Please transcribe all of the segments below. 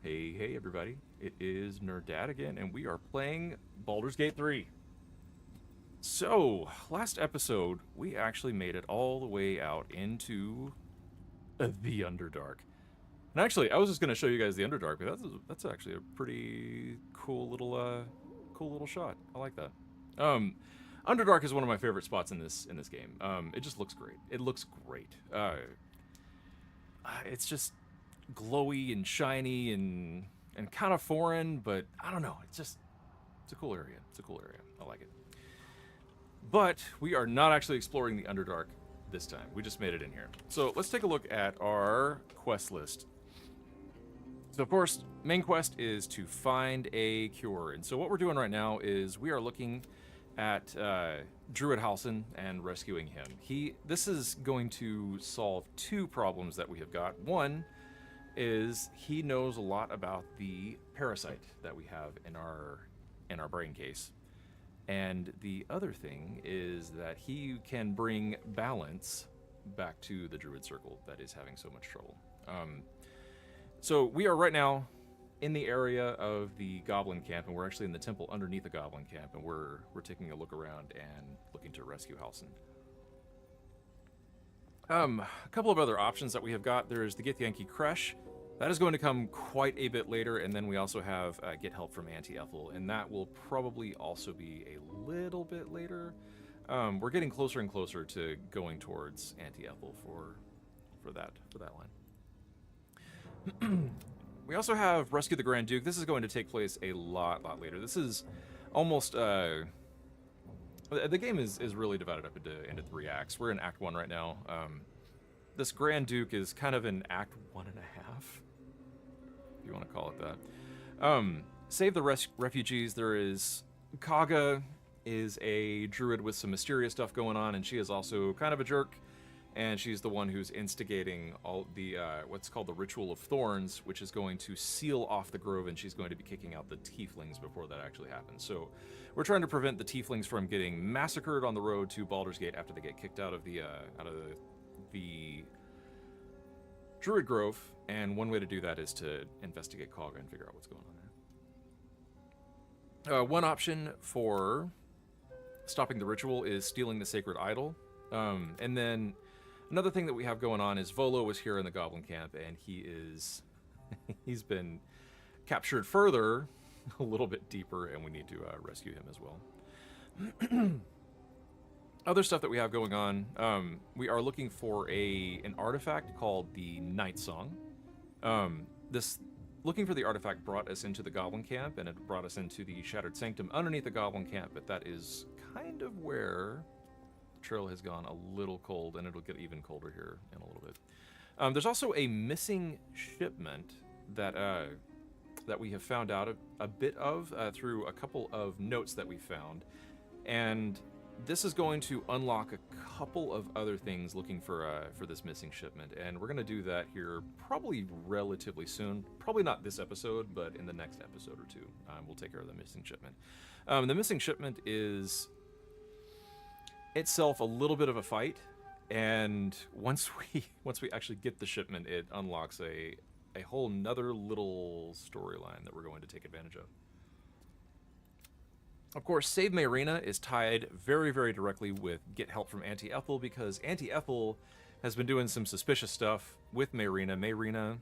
Hey everybody. It is Nerdad again, and we are playing Baldur's Gate 3. So, last episode, we actually made it all the way out into the Underdark. And actually, I was just going to show you guys the Underdark, but that's actually a pretty cool little shot. I like that. Um, Underdark is one of my favorite spots in this game. It just looks great. It looks great. It's just glowy and shiny and kind of foreign, but I don't know. It's a cool area. It's a cool area. I like it. But we are not actually exploring the Underdark this time. We just made it in here. So let's take a look at our quest list. So of course, main quest is to find a cure. And so what we're doing right now is we are looking at Druid Halsin and rescuing him. This is going to solve two problems that we have got. One is he knows a lot about the parasite that we have in our brain case. And the other thing is that he can bring balance back to the Druid Circle that is having so much trouble. So we are right now in the area of the Goblin Camp, and we're actually in the temple underneath the Goblin Camp, and we're taking a look around and looking to rescue Halsin. A couple of other options that we have got. There's the Githyanki Kresh. That is going to come quite a bit later, and then we also have get help from Auntie Ethel, and that will probably also be a little bit later. We're getting closer and closer to going towards Auntie Ethel for that line. We also have Rescue the Grand Duke. This is going to take place a lot later. This is almost the game is really divided up into three acts. We're in Act 1 right now. This Grand Duke is kind of in Act 1.5. If you want to call it that. Save the refugees. There is Kaga is a druid with some mysterious stuff going on, and she is also kind of a jerk, and she's the one who's instigating all the what's called the Ritual of Thorns, which is going to seal off the grove, and she's going to be kicking out the tieflings before that actually happens. So we're trying to prevent the tieflings from getting massacred on the road to Baldur's Gate after they get kicked out of the Druid Grove, and one way to do that is to investigate Kaga and figure out what's going on there. One option for stopping the ritual is stealing the sacred idol. And then another thing that we have going on is Volo was here in the Goblin Camp, and he's been captured further, a little bit deeper, and we need to rescue him as well. Other stuff that we have going on, we are looking for an artifact called the Night Song. Looking for the artifact brought us into the Goblin Camp, and it brought us into the Shattered Sanctum underneath the Goblin Camp, but that is kind of where the trail has gone a little cold, and it'll get even colder here in a little bit. There's also a missing shipment that we have found out a bit of through a couple of notes that we found, and this is going to unlock a couple of other things looking for this missing shipment, and we're going to do that here probably relatively soon. Probably not this episode, but in the next episode or two, we'll take care of the missing shipment. The missing shipment is itself a little bit of a fight, and once we actually get the shipment, it unlocks a whole nother little storyline that we're going to take advantage of. Of course, Save Mayrina is tied very, very directly with get help from Auntie Ethel, because Auntie Ethel has been doing some suspicious stuff with Mayrina. Mayrina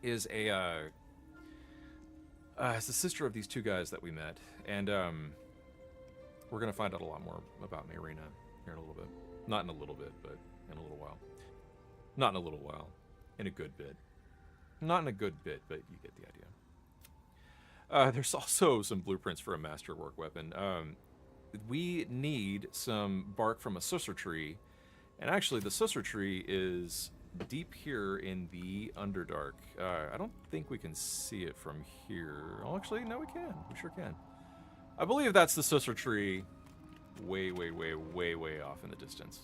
is is the sister of these two guys that we met, and we're going to find out a lot more about Mayrina here in a little bit. Not in a little bit, but in a little while. Not in a little while. In a good bit. Not in a good bit, but you get the idea. There's also some blueprints for a masterwork weapon. We need some bark from a susser tree, and actually the susser tree is deep here in the Underdark. I don't think we can see it from here. Oh, actually, no, we can. We sure can. I believe that's the susser tree way off in the distance.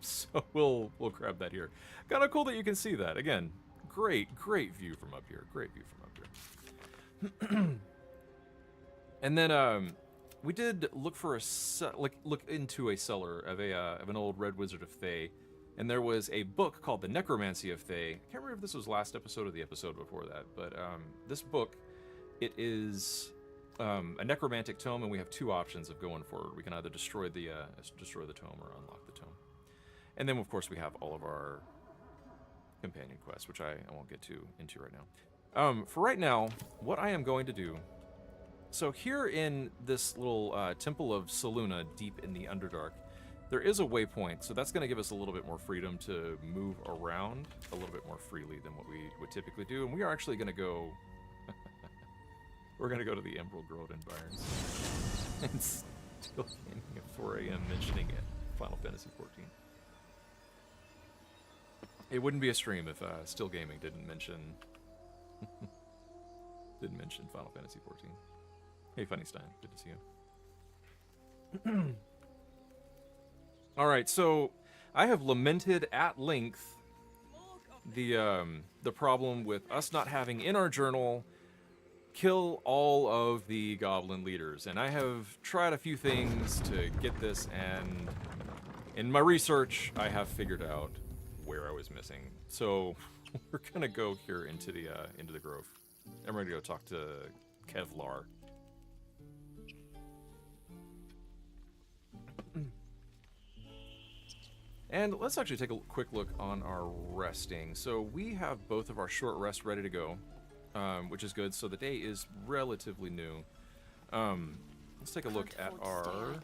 So we'll grab that here. Kind of cool that you can see that. Again, great view from up here. Great view from up here. And then we did look for look into a cellar of an old red wizard of Thay. And there was a book called The Necromancy of Thay. I can't remember if this was last episode or the episode before that, but this book, it is a necromantic tome, and we have two options of going forward. We can either destroy the tome or unlock the tome. And then, of course, we have all of our companion quests, which I won't get into right now. For right now, what I am going to do... So here in this little Temple of Selûne, deep in the Underdark, there is a waypoint, so that's going to give us a little bit more freedom to move around a little bit more freely than what we would typically do. And we are actually going to go... We're going to go to the Emerald Grove Environs. And still gaming at 4 a.m. mentioning it. Final Fantasy 14. It wouldn't be a stream if Still Gaming didn't mention... didn't mention Final Fantasy 14. Hey, Funnystein. Good to see you. Alright, so I have lamented at length the problem with us not having in our journal kill all of the goblin leaders. And I have tried a few things to get this, and in my research, I have figured out where I was missing. So we're gonna go here into the grove. I'm ready to go talk to Kevlar. And let's actually take a quick look on our resting. So we have both of our short rests ready to go, which is good. So the day is relatively new. Let's take a look at our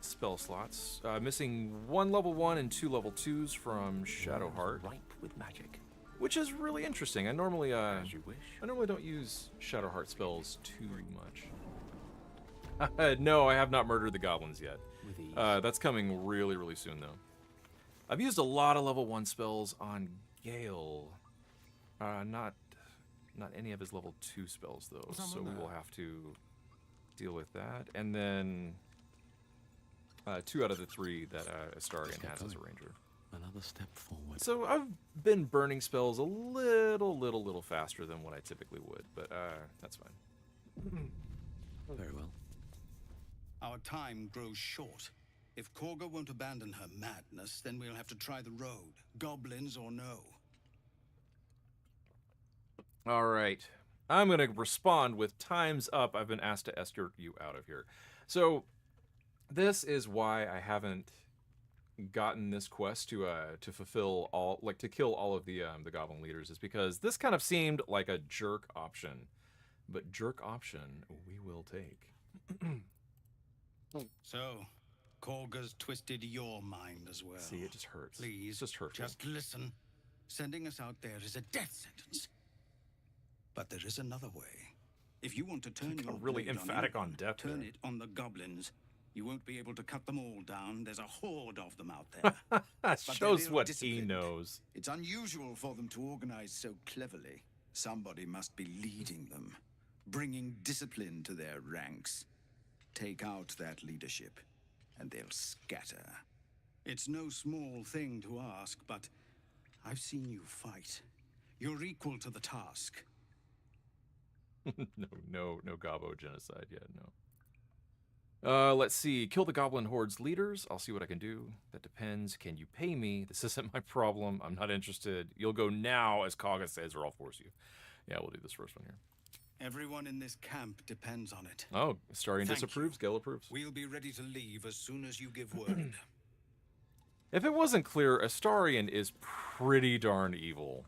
spell slots. Missing 1 level 1 and 2 level 2s from Shadowheart, ripe with magic, which is really interesting. I normally as you wish. I normally don't use Shadowheart spells too much. No, I have not murdered the goblins yet. That's coming really, really soon, though. I've used a lot of level 1 spells on Gale. Not any of his level 2 spells, though, so we will have to deal with that. And then 2 out of the 3 that Astarion has as a ranger. Another step forward. So I've been burning spells a little faster than what I typically would, but that's fine. Very well. Our time grows short. If Korga won't abandon her madness, then we'll have to try the road, goblins or no. All right. I'm going to respond with time's up. I've been asked to escort you out of here. So this is why I haven't gotten this quest to fulfill all, like, to kill all of the goblin leaders, is because this kind of seemed like a jerk option. But jerk option we will take. So, Korga's twisted your mind as well. See, it just hurts. Please, it's just hurtful. Just listen. Sending us out there is a death sentence. But there is another way. If you want to turn your really blade emphatic on, on death turn there. it on the goblins. You won't be able to cut them all down. There's a horde of them out there. That But shows they're what he ill-disciplined. knows. It's unusual for them to organize so cleverly. Somebody must be leading them, bringing discipline to their ranks. Take out that leadership, and they'll scatter. It's no small thing to ask, but I've seen you fight. You're equal to the task. No Gobbo genocide yet, no. Let's see. Kill the goblin horde's leaders. I'll see what I can do. That depends. Can you pay me? This isn't my problem. I'm not interested. You'll go now, as Kaga says, or I'll force you. Yeah, we'll do this first one here. Everyone in this camp depends on it. Oh, Astarion Thank disapproves. Gale approves. We'll be ready to leave as soon as you give word. If it wasn't clear, Astarion is pretty darn evil.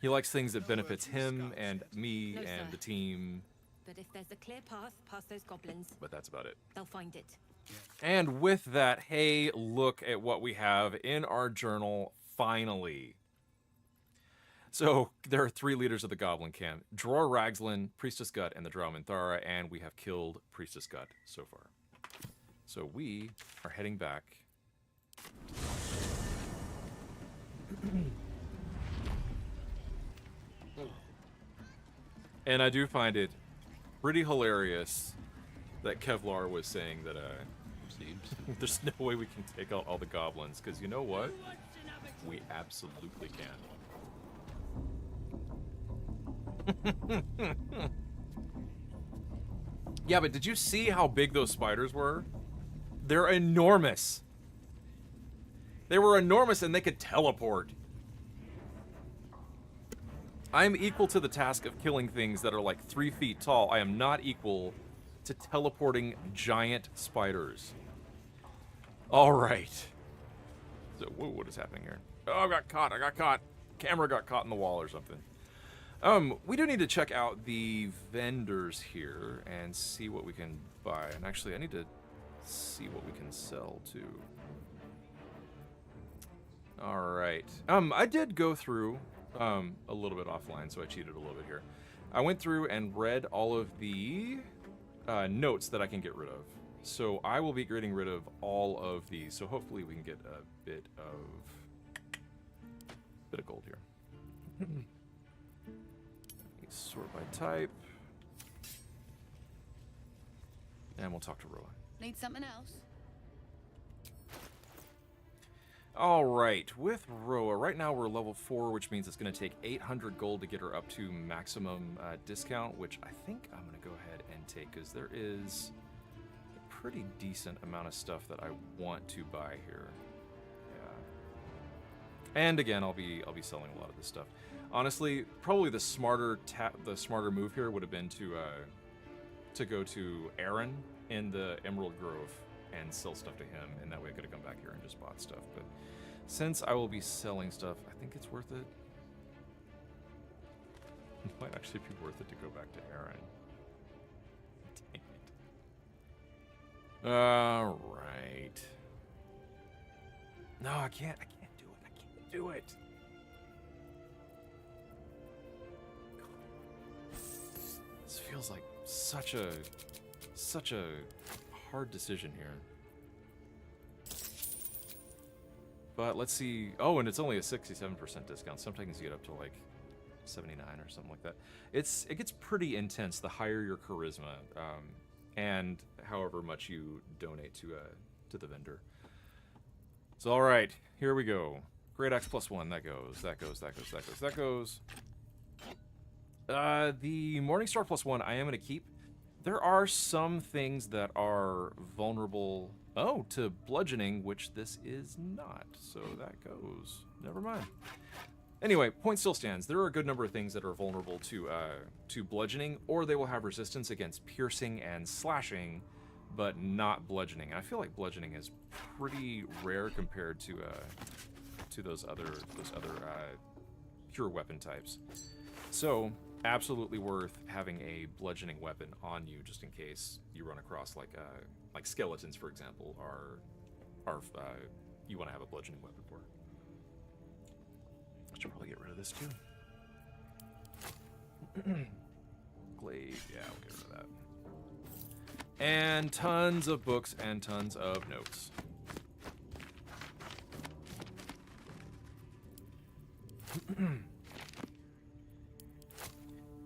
He likes things that benefits him and me No, and sir. the team, But if there's a clear path past those goblins, but that's about it. they'll find it. And with that, hey, look at what we have in our journal, finally. So, there are 3 leaders of the goblin camp. Dror Ragzlin, Priestess Gut, and the Drow Minthara, and we have killed Priestess Gut so far. So we are heading back. And I do find it pretty hilarious that Kevlar was saying that there's no way we can take out all the goblins, because you know what? We absolutely can. Yeah, but did you see how big those spiders were? They're enormous. They were enormous and they could teleport. I'm equal to the task of killing things that are like 3 feet tall. I am not equal to teleporting giant spiders. All right. So, whoa, what is happening here? Oh, I got caught. Camera got caught in the wall or something. We do need to check out the vendors here and see what we can buy. And actually, I need to see what we can sell too. All right. I did go through a little bit offline, so I cheated a little bit here. I went through and read all of the notes that I can get rid of. So I will be getting rid of all of these. So hopefully we can get a bit of gold here. Sort by type. And we'll talk to Roa. Need something else? All right, with Roa, right now we're level 4, which means it's going to take 800 gold to get her up to maximum discount, which I think I'm going to go ahead and take, because there is a pretty decent amount of stuff that I want to buy here. Yeah. And again, I'll be selling a lot of this stuff. Honestly, probably the smarter move here would have been to go to Aaron in the Emerald Grove and sell stuff to him, and that way I could have come back here and just bought stuff. But since I will be selling stuff, I think it's worth it. It might actually be worth it to go back to Aaron. Dang it. All right. No, I can't do it. I can't do it. This feels like such a hard decision here. But let's see. Oh, and it's only a 67% discount. Sometimes you get up to like 79 or something like that. It gets pretty intense the higher your charisma, and however much you donate to the vendor. So all right, here we go. Great Axe +1. That goes. The Morningstar +1 I am going to keep. There are some things that are vulnerable, to bludgeoning, which this is not. So that goes. Never mind. Anyway, point still stands. There are a good number of things that are vulnerable to bludgeoning, or they will have resistance against piercing and slashing, but not bludgeoning. And I feel like bludgeoning is pretty rare compared to those other pure weapon types. So absolutely worth having a bludgeoning weapon on you, just in case you run across like skeletons, for example, are you want to have a bludgeoning weapon for. I should probably get rid of this too. Glaive, yeah, we'll get rid of that. And tons of books and tons of notes.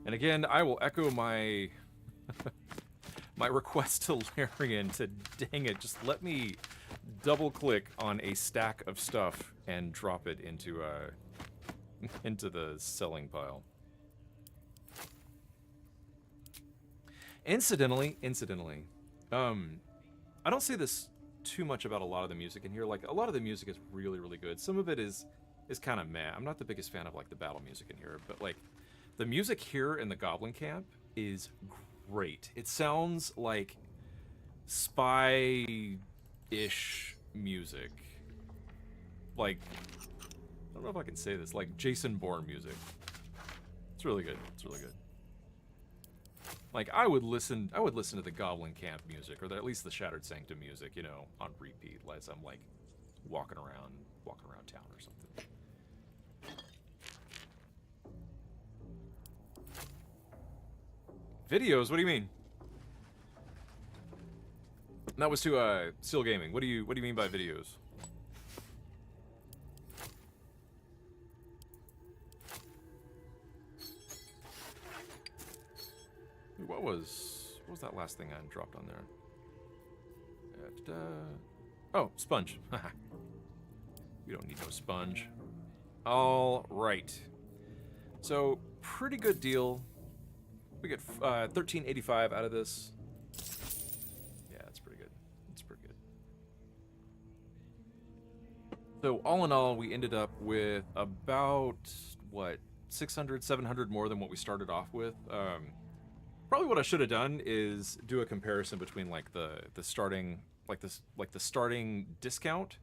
And again, I will echo my my request to Larian to, dang it, just let me double-click on a stack of stuff and drop it into the selling pile. Incidentally, I don't say this too much about a lot of the music in here. Like, a lot of the music is really, really good. Some of it is kind of meh. I'm not the biggest fan of like the battle music in here, but like the music here in the Goblin Camp is great. It sounds like spy-ish music. Like, I don't know if I can say this, like Jason Bourne music. It's really good. It's really good. Like, I would listen to the Goblin Camp music, or at least the Shattered Sanctum music, you know, on repeat, as I'm like walking around town or something. Videos? What do you mean? That was to Seal Gaming. What do you mean by videos? What was that last thing I dropped on there? Oh, sponge. We don't need no sponge. All right. So, pretty good deal. We get $13.85 out of this. Yeah, that's pretty good. It's pretty good. So all in all, we ended up with about, what, 600, 700 more than what we started off with. Probably what I should have done is do a comparison between like the starting the starting discount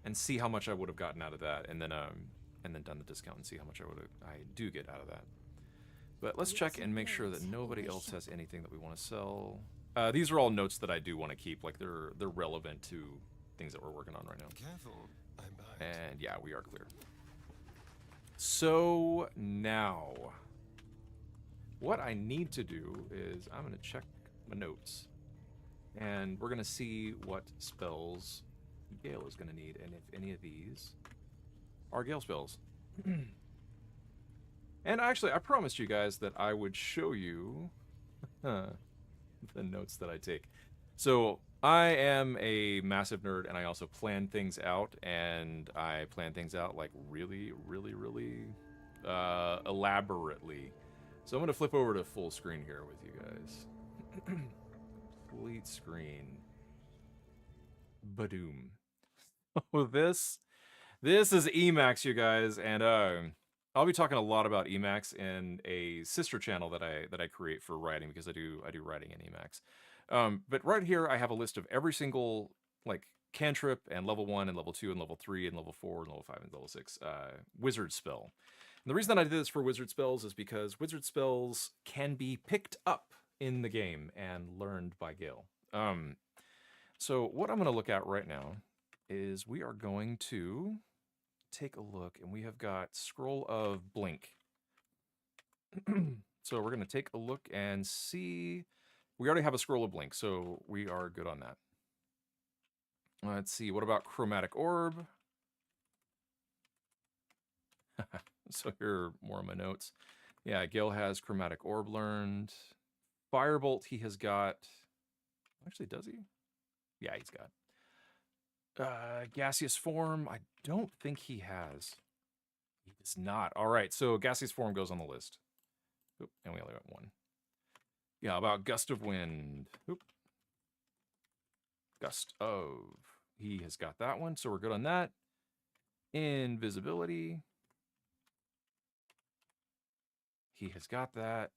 and see how much I would have gotten out of that, and then done the discount and see how much I do get out of that. But let's check and make sure that nobody else has anything that we want to sell. These are all notes that I do want to keep, like they're relevant to things that we're working on right now. Careful, I'm behind. And yeah, we are clear. So now, what I need to do is I'm going to check my notes, and we're going to see what spells Gale is going to need, and if any of these are Gale spells. And actually, I promised you guys that I would show you the notes that I take. So I am a massive nerd, and I also plan things out, and I plan things out like really, really, really elaborately. So I'm going to flip over to full screen here with you guys. Complete screen. Badoom. Oh, this is Emacs, you guys, and I'll be talking a lot about Emacs in a sister channel that I create for writing, because I do writing in Emacs. But right here I have a list of every single like cantrip and level 1 and level 2 and level 3 and level 4 and level 5 and level 6 wizard spell. And the reason that I did this for wizard spells is because wizard spells can be picked up in the game and learned by Gale. So what I'm going to look at right now is we are going to take a look, and we have got Scroll of Blink. So we're going to take a look and see. We already have a Scroll of Blink, so we are good on that. Let's see, what about Chromatic Orb? So here are more of my notes. Yeah, Gale has Chromatic Orb learned. Firebolt he has got. Actually, does he? Yeah, he's got. Gaseous Form, I don't think he has. He does not. All right, so Gaseous Form goes on the list. Oop, and we only got one. Yeah, about Gust of Wind. Oop. Gust of. He has got that one, so we're good on that. Invisibility. He has got that.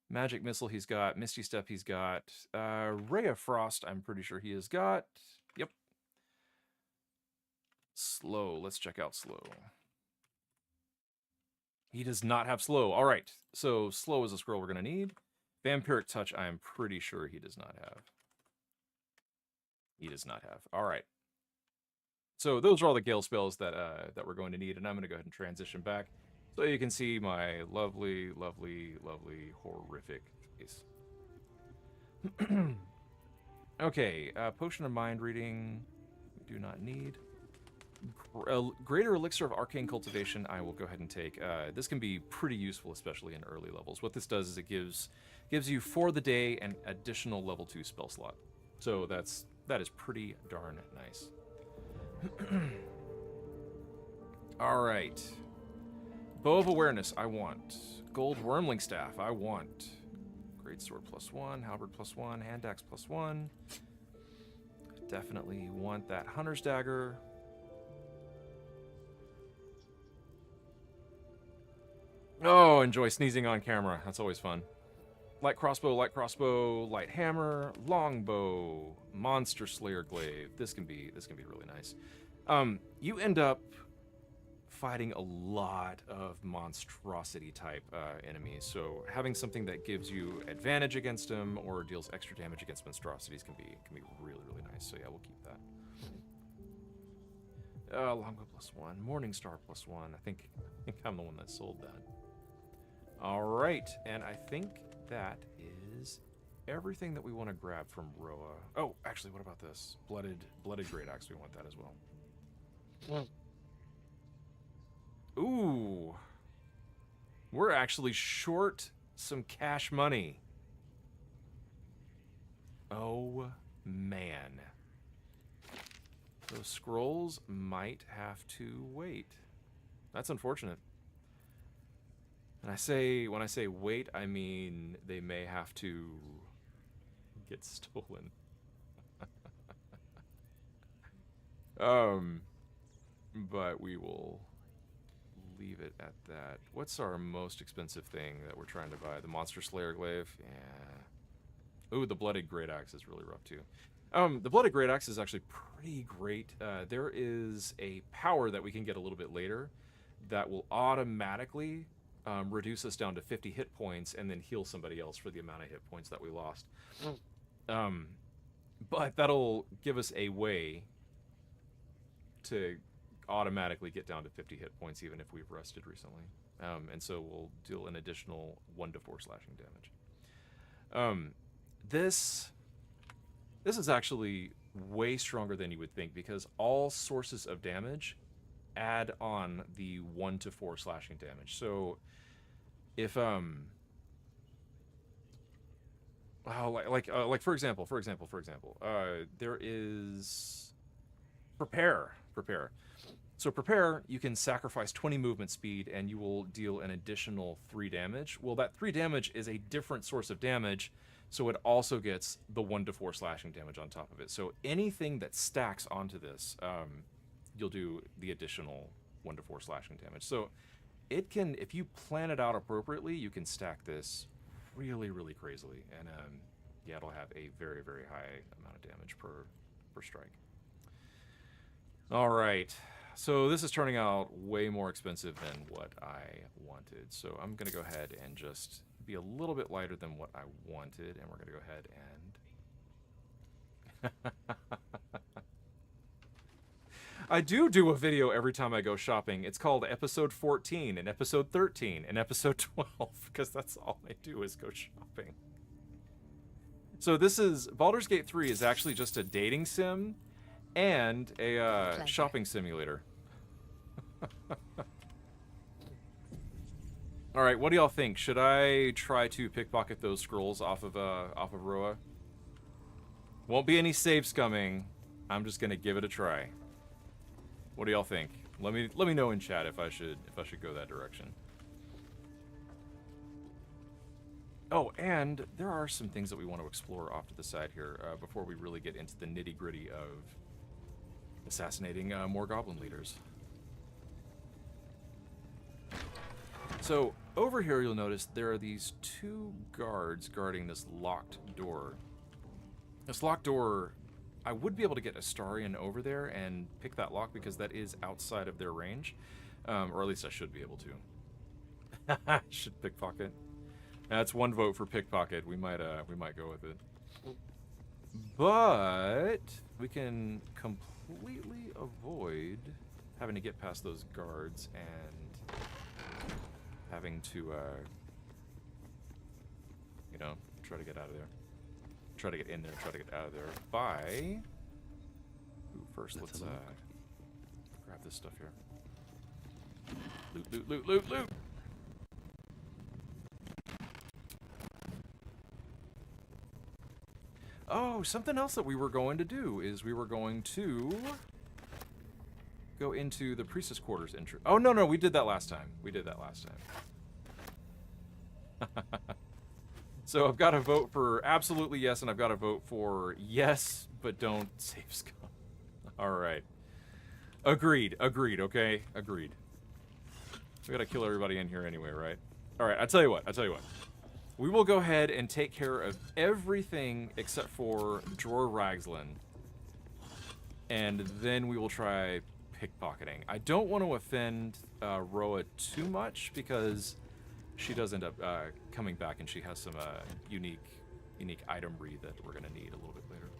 Magic Missile he's got. Misty Step he's got. Ray of Frost I'm pretty sure he has got. Yep. Slow. Let's check out Slow. He does not have Slow. All right. So Slow is a scroll we're going to need. Vampiric Touch I am pretty sure he does not have. He does not have. All right. So those are all the Gale spells that we're going to need, and I'm going to go ahead and transition back so you can see my lovely, lovely, lovely, horrific face. Okay, Potion of Mind Reading we do not need. Greater Elixir of Arcane Cultivation I will go ahead and take. This can be pretty useful, especially in early levels. What this does is it gives you for the day an additional level 2 spell slot. So that is pretty darn nice. All right. Bow of Awareness, I want. Gold Wormling Staff, I want. Greatsword +1, Halberd +1, Hand Axe +1. Definitely want that Hunter's Dagger. Oh, enjoy sneezing on camera. That's always fun. Light crossbow, light hammer, longbow, monster slayer glaive. This can be really nice. You end up fighting a lot of monstrosity type enemies, so having something that gives you advantage against them or deals extra damage against monstrosities can be really, really nice. So yeah, we'll keep that. Longbow +1, Morning Star +1. I think I'm the one that sold that. All right, and I think that is everything that we want to grab from Roa. Oh, actually, what about this? Blooded Great Axe, we want that as well. Ooh. We're actually short some cash money. Oh, man. Those scrolls might have to wait. That's unfortunate. And when I say wait, I mean they may have to get stolen. But we will leave it at that. What's our most expensive thing that we're trying to buy? The Monster Slayer Glaive? Yeah. Ooh, the Blooded Great Axe is really rough too. The Blooded Great Axe is actually pretty great. There is a power that we can get a little bit later that will automatically reduce us down to 50 hit points and then heal somebody else for the amount of hit points that we lost. But that'll give us a way to automatically get down to 50 hit points even if we've rested recently. And so we'll deal an additional 1 to 4 slashing damage. This is actually way stronger than you would think because all sources of damage add on the 1 to 4 slashing damage. So if like for example, there is prepare. So prepare, you can sacrifice 20 movement speed and you will deal an additional 3 damage. Well, that 3 damage is a different source of damage, so it also gets the 1 to 4 slashing damage on top of it. So anything that stacks onto this, you'll do the additional 1 to 4 slashing damage. So it can, if you plan it out appropriately, you can stack this really, really crazily. And yeah, it'll have a very, very high amount of damage per strike. All right. So this is turning out way more expensive than what I wanted. So I'm going to go ahead and just be a little bit lighter than what I wanted. And we're going to go ahead and... I do a video every time I go shopping. It's called Episode 14 and Episode 13 and Episode 12 because that's all I do is go shopping. So this is... Baldur's Gate 3 is actually just a dating sim and a shopping simulator. All right, what do y'all think? Should I try to pickpocket those scrolls off of Roa? Won't be any saves coming. I'm just gonna give it a try. What do y'all think? Let me know in chat if I should go that direction. Oh, and there are some things that we want to explore off to the side here before we really get into the nitty-gritty of assassinating more goblin leaders. So over here you'll notice there are these 2 guards guarding this locked door. This locked door, I would be able to get Astarion over there and pick that lock because that is outside of their range. Or at least I should be able to. Should pickpocket. That's 1 vote for pickpocket. We might go with it. But we can completely avoid having to get past those guards and having to, you know, try to get out of there. Try to get in there, try to get out of there by... Ooh, first let's grab this stuff here. Loot. Oh, something else that we were going to do is we were going to go into the priestess quarters entry. Oh, no, we did that last time. So I've got to vote for absolutely yes, and I've got to vote for yes, but don't save scum. All right. Agreed, okay? Agreed. We got to kill everybody in here anyway, right? All right, I tell you what. We will go ahead and take care of everything except for Dror Ragzlin. And then we will try pickpocketing. I don't want to offend Roa too much because she does end up coming back and she has some unique itemry that we're going to need a little bit later.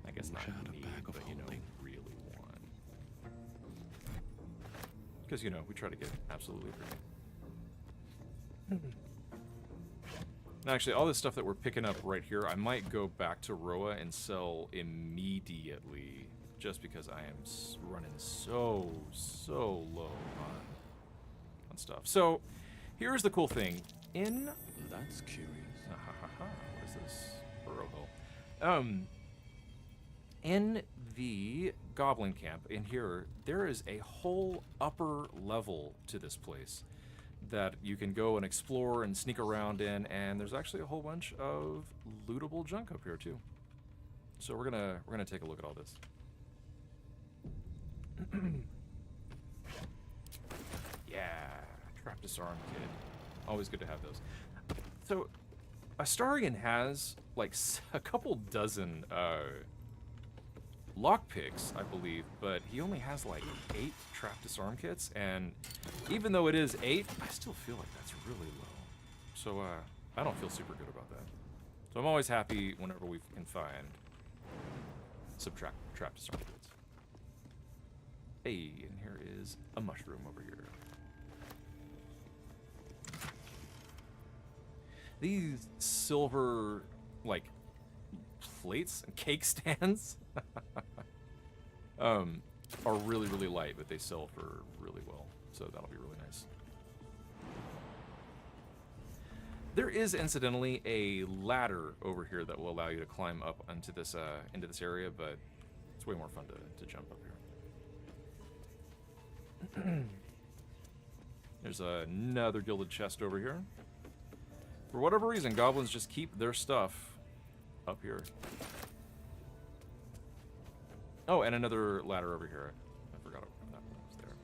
I guess not need, but you know, really want. Because, you know, we try to get absolutely everything. Actually, all this stuff that we're picking up right here, I might go back to Roa and sell immediately, just because I am running so low on stuff. So, here's the cool thing. That's curious. What is this? Burrow Hill. In the Goblin Camp, in here, there is a whole upper level to this place that you can go and explore and sneak around in, and there's actually a whole bunch of lootable junk up here too. So we're gonna take a look at all this. Yeah, trap disarm kit. Always good to have those. So, Astarion has like a couple dozen lockpicks, I believe, but he only has like 8 trap disarm kits, and even though it is 8, I still feel like that's really low. So I don't feel super good about that. So I'm always happy whenever we can find some trap disarm kits. Hey, and here is a mushroom over here. These silver, like, plates and cake stands are really, really light, but they sell for really well. So that'll be really nice. There is, incidentally, a ladder over here that will allow you to climb up into this area, but it's way more fun to jump up here. There's another gilded chest over here. For whatever reason, goblins just keep their stuff up here. Oh, and another ladder over here. I forgot that was there.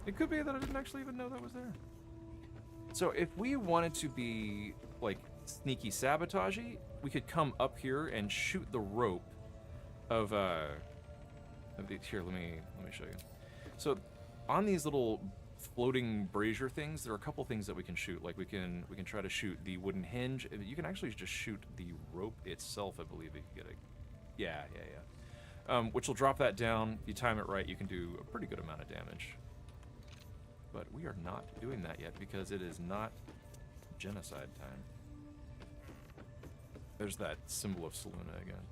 It could be that I didn't actually even know that was there. So if we wanted to be, like, sneaky sabotagey, we could come up here and shoot the rope of here, let me show you. So on these little floating brazier things, there are a couple things that we can shoot. Like we can try to shoot the wooden hinge. You can actually just shoot the rope itself, I believe. If you get a yeah. Which will drop that down. If you time it right, you can do a pretty good amount of damage. But we are not doing that yet because it is not genocide time. There's that symbol of Saluna again.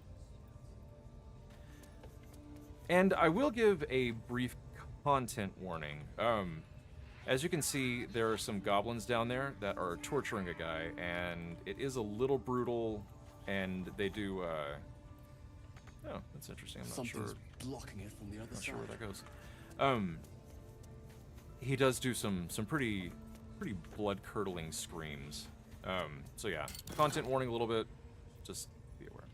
And I will give a brief content warning. As you can see, there are some goblins down there that are torturing a guy, and it is a little brutal, and they do, oh, that's interesting. I'm not Something's sure. blocking it from the other Not side. sure where that goes. He does do some pretty blood-curdling screams. So yeah, content warning a little bit. Just be aware.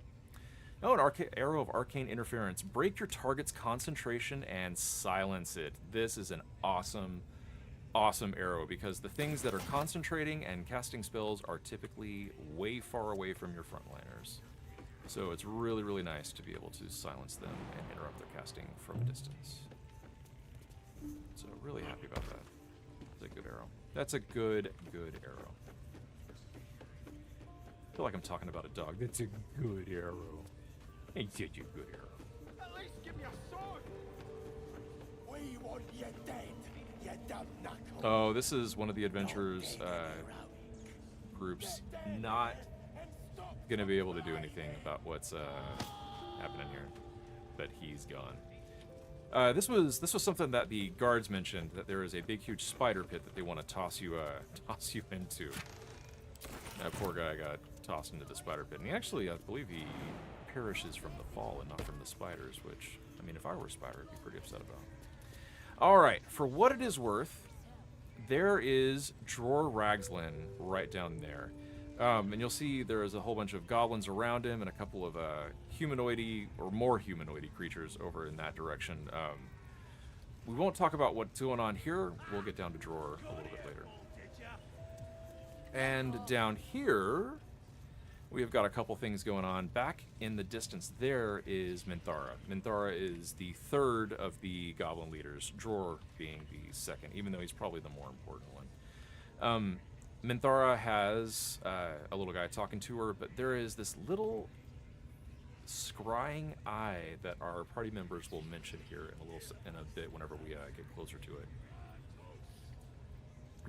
Oh, an arrow of arcane interference. Break your target's concentration and silence it. This is an awesome arrow because the things that are concentrating and casting spells are typically way far away from your frontliners. So it's really, really nice to be able to silence them and interrupt their casting from a distance. So really happy about that. That's a good arrow. That's a good arrow. I feel like I'm talking about a dog. That's a good arrow. It's such a good arrow. At least give me a sword! We want you dead, you dumb knuckle! Oh, this is one of the adventurers groups not gonna be able to do anything about what's happening here, but he's gone. This was something that the guards mentioned, that there is a big huge spider pit that they want to toss you into. That poor guy got tossed into the spider pit, and he actually, I believe, he perishes from the fall and not from the spiders, which, I mean, if I were a spider, I'd be pretty upset about. All right, for what it is worth, there is Dror Ragslin right down there. And you'll see there is a whole bunch of goblins around him and a couple of humanoidy or more humanoidy creatures over in that direction. We won't talk about what's going on here. We'll get down to Dror a little bit later. And down here, we've got a couple things going on. Back in the distance there is Minthara. Minthara is the third of the goblin leaders, Dror being the second, even though he's probably the more important one. Minthara has a little guy talking to her, but there is this little scrying eye that our party members will mention here in a bit whenever we get closer to it.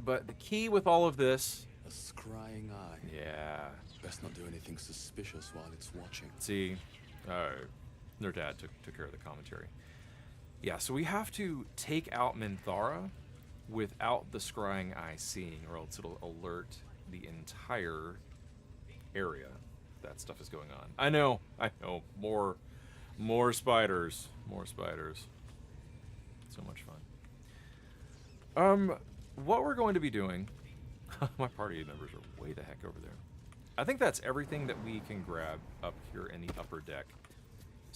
But the key with all of this... A scrying eye. Yeah. Best not do anything suspicious while it's watching. See, Nerdad took care of the commentary. Yeah, so we have to take out Minthara without the scrying eye seeing, or else it'll alert the entire area that stuff is going on. I know. More spiders. More spiders. So much fun. What we're going to be doing... My party members are way the heck over there. I think that's everything that we can grab up here in the upper deck.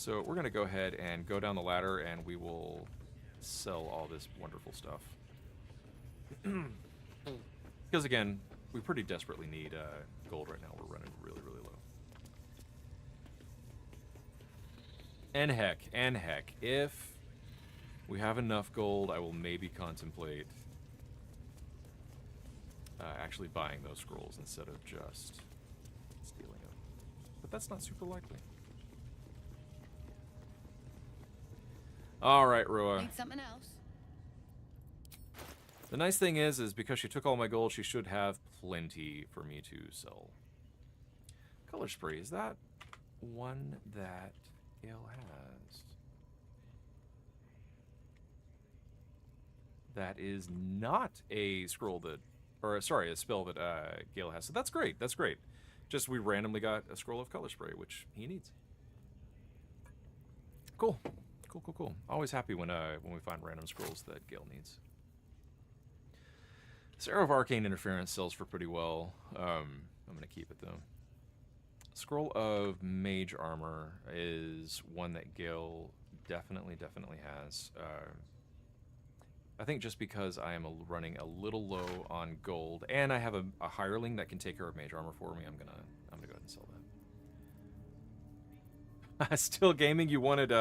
So we're going to go ahead and go down the ladder, and we will sell all this wonderful stuff. Because, again, we pretty desperately need gold right now. We're running really, really low. And heck, if we have enough gold, I will maybe contemplate actually buying those scrolls instead of just stealing them. But that's not super likely. All right, Roa. Need something else? The nice thing is because she took all my gold, she should have plenty for me to sell. Color spray, is that one that Gale has? That is not a scroll that, or sorry, a spell that Gale has. So that's great. That's great. Just we randomly got a scroll of color spray, which he needs. Cool. Cool. Always happy when we find random scrolls that Gale needs. This Arrow of Arcane Interference sells for pretty well. I'm going to keep it, though. Scroll of Mage Armor is one that Gale definitely has. I think just because I am running a little low on gold, and I have a hireling that can take care of Mage Armor for me, I'm gonna go ahead and sell that. Still gaming? You wanted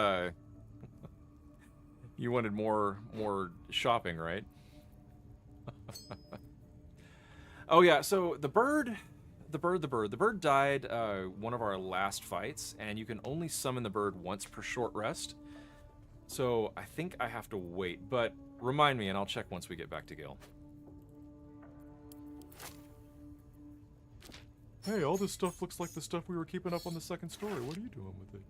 you wanted more shopping, right? Oh yeah, so the bird died one of our last fights, and you can only summon the bird once per short rest. So I think I have to wait, but remind me and I'll check once we get back to Gale. Hey, all this stuff looks like the stuff we were keeping up on the second story. What are you doing with it?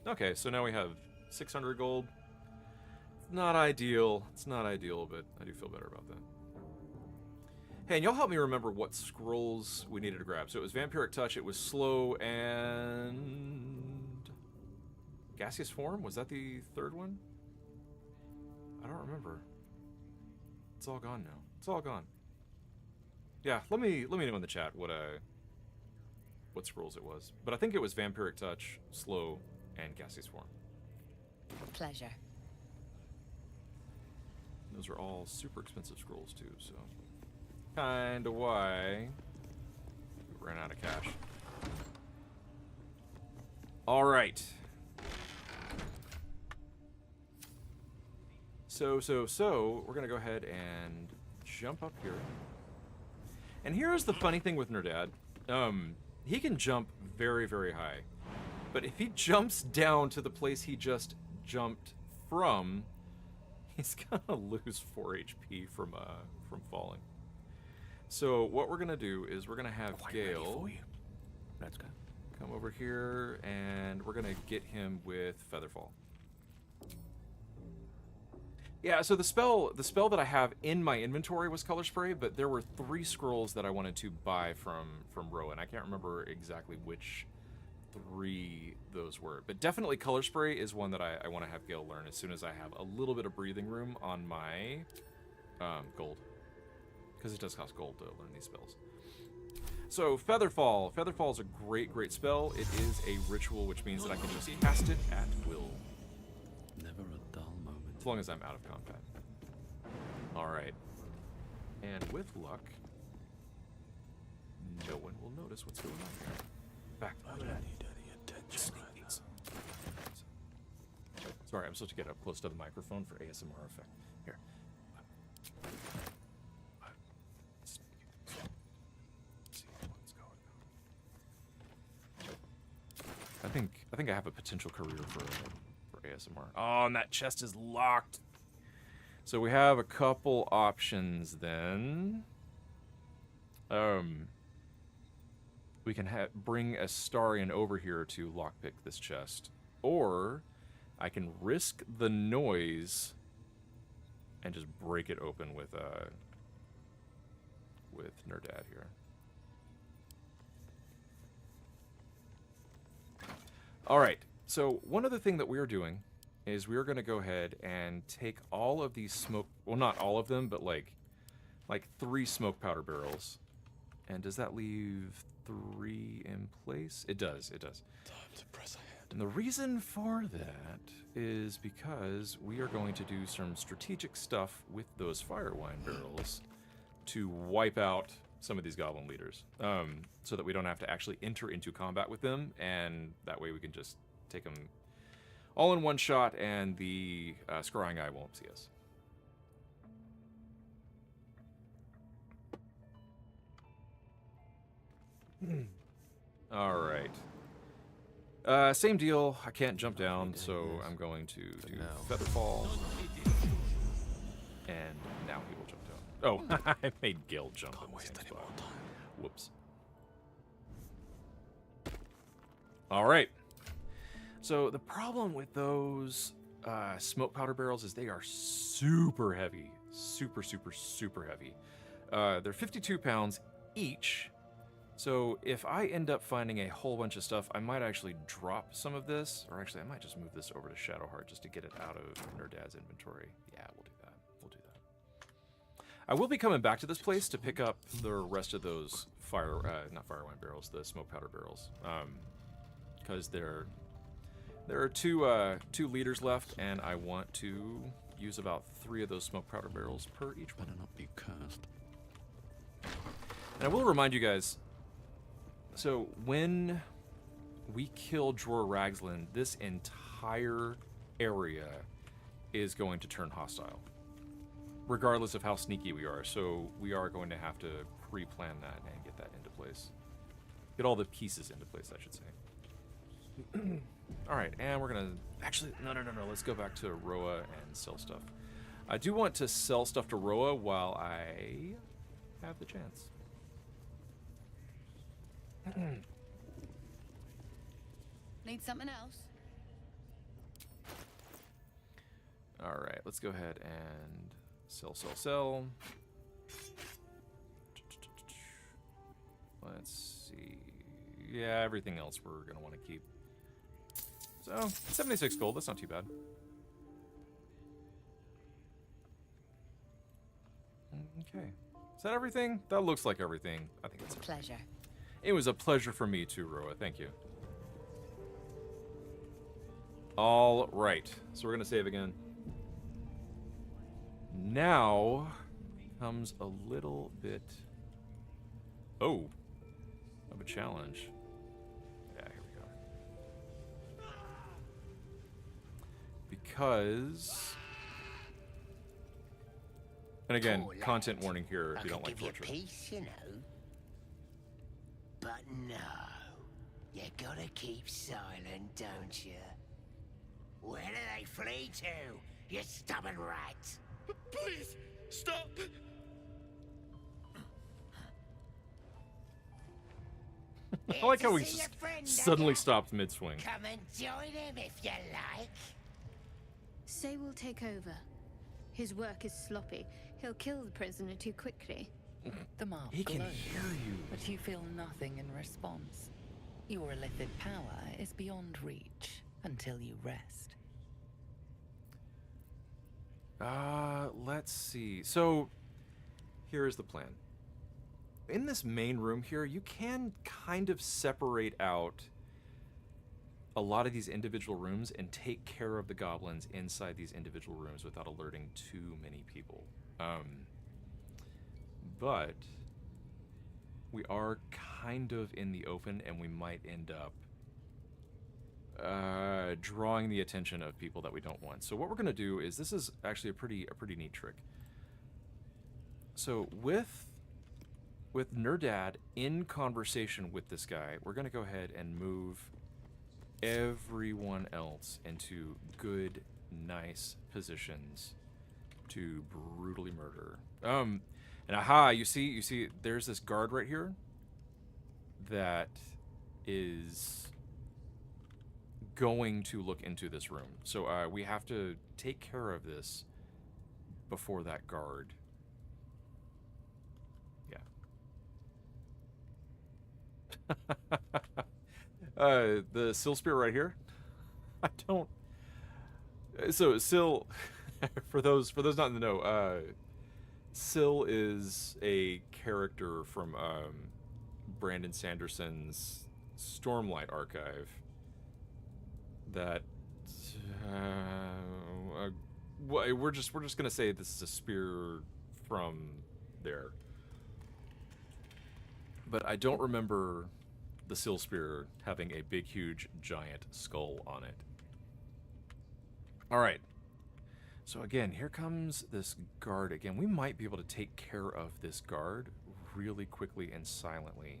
Okay, so now we have 600 gold. Not ideal. It's not ideal, but I do feel better about that. Hey, and y'all help me remember what scrolls we needed to grab. So it was Vampiric Touch, it was Slow, and Gaseous Form? Was that the third one? I don't remember. It's all gone now. It's all gone. Yeah, let me know in the chat what scrolls it was. But I think it was Vampiric Touch, Slow, and Gaseous Form. Pleasure. Those are all super expensive scrolls too, so kinda why we ran out of cash. Alright. So we're gonna go ahead and jump up here. And here's the funny thing with Nerdad. He can jump very, very high. But if he jumps down to the place he just jumped from, he's gonna lose 4 HP from falling. So what we're gonna do is we're gonna have Gale Let's go. come over here, and we're gonna get him with Featherfall. Yeah, so the spell that I have in my inventory was Color Spray, but there were 3 scrolls that I wanted to buy from Rowan. I can't remember exactly which 3 those were, but definitely Color Spray is one that I want to have Gale learn as soon as I have a little bit of breathing room on my gold, because it does cost gold to learn these spells. So Featherfall is a great spell. It is a ritual, which means that I can just cast it at will, Never a dull moment. as long as I'm out of combat. All right, and with luck, no one will notice what's going on here. Back. Sorry, I'm supposed to get up close to the microphone for ASMR effect. Here. See what's going on. I think I have a potential career for ASMR. Oh, and that chest is locked. So we have a couple options then. We can bring Astarion over here to lockpick this chest, or I can risk the noise and just break it open with Nerdad here. All right. So one other thing that we are doing is we are going to go ahead and take all of these smoke. Well, not all of them, but like 3 smoke powder barrels. And does that leave 3 in place? It does, it does. Time to press ahead. And the reason for that is because we are going to do some strategic stuff with those fire wine barrels to wipe out some of these goblin leaders, so that we don't have to actually enter into combat with them, and that way we can just take them all in one shot, and the scrying eye won't see us. All right. Same deal. I can't jump down, so I'm going to do Featherfall. And now he will jump down. Oh, I made Gil jump. Can't waste any more time. Whoops. All right. So the problem with those smoke powder barrels is they are super heavy. Super, super, super heavy. They're 52 pounds each. So if I end up finding a whole bunch of stuff, I might actually drop some of this. Or actually, I might just move this over to Shadowheart just to get it out of Nerdad's inventory. Yeah, we'll do that. We'll do that. I will be coming back to this place to pick up the rest of those not fire wine barrels, the smoke powder barrels. Because there are two leaders left, and I want to use about 3 of those smoke powder barrels per each one. Better not be cursed. And I will remind you guys, so when we kill Dror Ragsland, this entire area is going to turn hostile, regardless of how sneaky we are. So we are going to have to pre-plan that and get that into place. Get all the pieces into place, I should say. All right, and we're gonna actually no. Let's go back to Roa and sell stuff. I do want to sell stuff to Roa while I have the chance. Need something else? All right, let's go ahead and sell. Let's see. Yeah, everything else we're gonna want to keep. So 76 gold. That's not too bad. Okay. Is that everything? That looks like everything. I think it's Pleasure. It was a pleasure for me too, Roa. Thank you. All right. So we're going to save again. Now comes a little bit of a challenge. Yeah, here we go. Because... And again, content warning here if you don't like torture. Peace, you know. But no, you gotta keep silent, don't you? Where do they flee to, you stubborn rat? Please, stop! I like how he just suddenly stopped mid-swing. Come and join him if you like. Say we'll take over. His work is sloppy. He'll kill the prisoner too quickly. The mark He can glows, hear you. but you feel nothing in response. Your illithid power is beyond reach until you rest. Let's see. So, here is the plan. In this main room here, you can kind of separate out a lot of these individual rooms and take care of the goblins inside these individual rooms without alerting too many people. But we are kind of in the open, and we might end up drawing the attention of people that we don't want. So what we're going to do is, this is actually a pretty neat trick. So with Nerdad in conversation with this guy, we're going to go ahead and move everyone else into good, nice positions to brutally murder. And aha, you see, there's this guard right here that is going to look into this room. So we have to take care of this before that guard. Yeah. The Sill Spear right here. I don't. So Sill, for those not in the know, Sill is a character from Brandon Sanderson's Stormlight archive that we're just gonna say this is a spear from there. But I don't remember the Sill Spear having a big, huge, giant skull on it. Alright. So again, here comes this guard again. We might be able to take care of this guard really quickly and silently.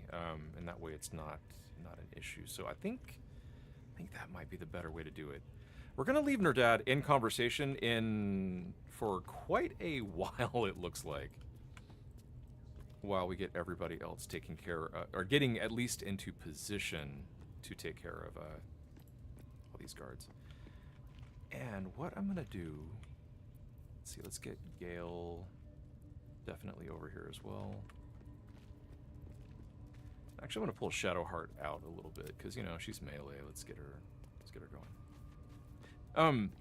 And that way it's not an issue. So I think that might be the better way to do it. We're going to leave Nerdad in conversation for quite a while, it looks like. While we get everybody else taken care of, or getting at least into position to take care of all these guards. And what I'm gonna do, let's see, let's get Gale definitely over here as well. Actually, I'm gonna pull Shadowheart out a little bit because you know she's melee. Let's get her going.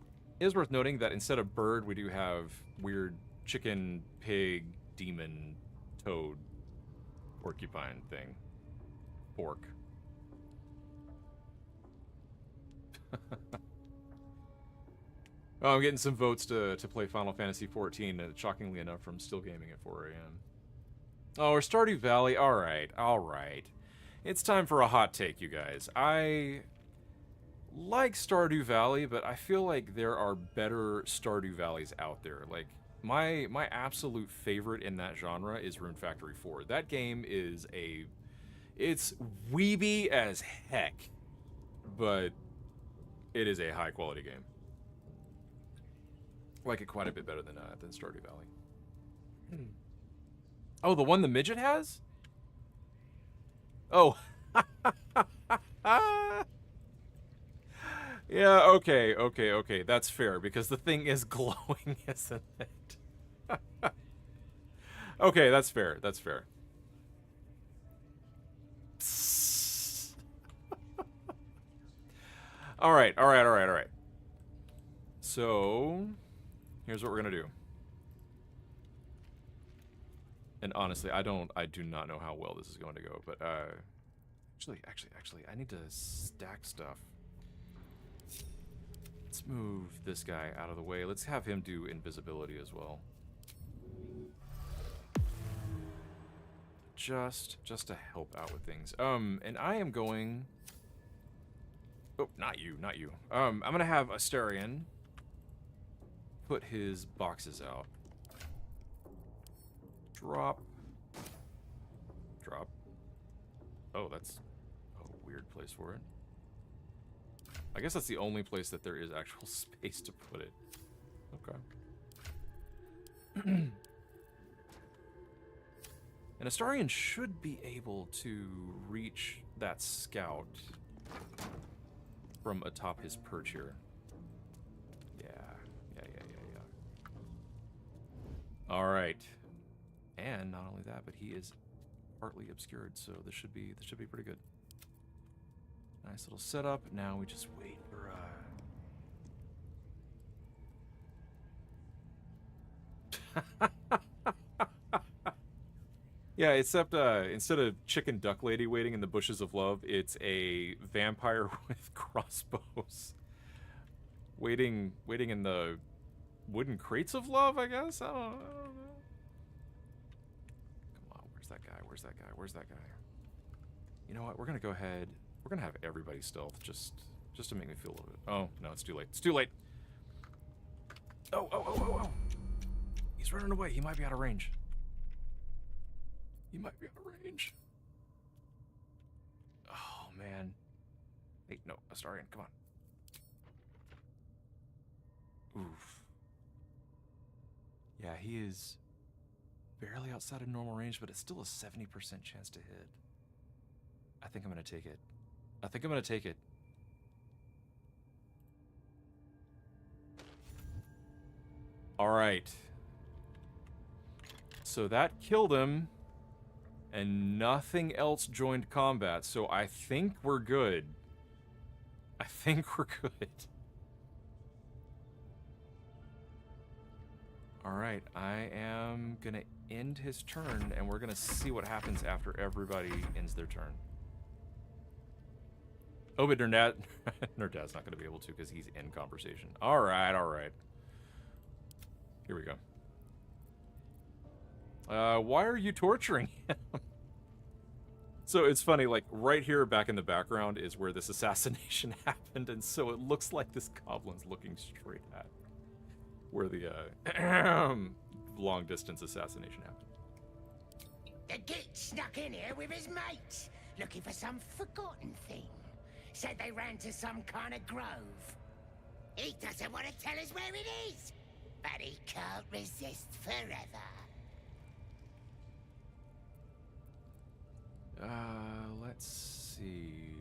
It is worth noting that instead of bird, we do have weird chicken, pig, demon, toad, porcupine thing. Fork. Oh, I'm getting some votes to play Final Fantasy XIV, shockingly enough, from Still Gaming at 4 a.m. Oh, or Stardew Valley. Alright. It's time for a hot take, you guys. I like Stardew Valley, but I feel like there are better Stardew Valleys out there. Like, my absolute favorite in that genre is Rune Factory 4. That game is it's weeby as heck, but it is a high quality game. Like it quite a bit better than Stardew Valley. Oh, the one the midget has? Oh. Yeah, okay. That's fair, because the thing is glowing, isn't it? Okay, that's fair. All right. So, here's what we're gonna do. And honestly, I do not know how well this is going to go, but actually, I need to stack stuff. Let's move this guy out of the way. Let's have him do invisibility as well. Just to help out with things. And I am going... Oh, not you. I'm gonna have Astarion put his boxes out. Drop. Oh, that's a weird place for it. I guess that's the only place that there is actual space to put it. Okay. And Astarion should be able to reach that scout from atop his perch here. Yeah. All right. And not only that, but he is partly obscured, so this should be pretty good. Nice little setup. Now we just wait for yeah, except instead of chicken duck lady waiting in the bushes of love, it's a vampire with crossbows waiting in the wooden crates of love, I guess. I don't know. Come on, where's that guy? You know what? We're gonna go ahead. We're gonna have everybody stealth just to make me feel a little bit. Oh no, it's too late. Oh! He's running away. He might be out of range. Oh man. Hey, no, Astarion, come on. Oof. Yeah, he is barely outside of normal range, but it's still a 70% chance to hit. I think I'm gonna take it. Alright. So that killed him, and nothing else joined combat, so I think we're good. All right, I am gonna end his turn, and we're gonna see what happens after everybody ends their turn. Oh, but Nerdad, Nerdad's not gonna be able to because he's in conversation. All right, all right. Here we go. Why are you torturing him? So it's funny, like right here back in the background is where this assassination happened, and so it looks like this goblin's looking straight at where the long distance assassination happened. The git snuck in here with his mates, looking for some forgotten thing. Said they ran to some kind of grove. He doesn't want to tell us where it is, but he can't resist forever. Let's see.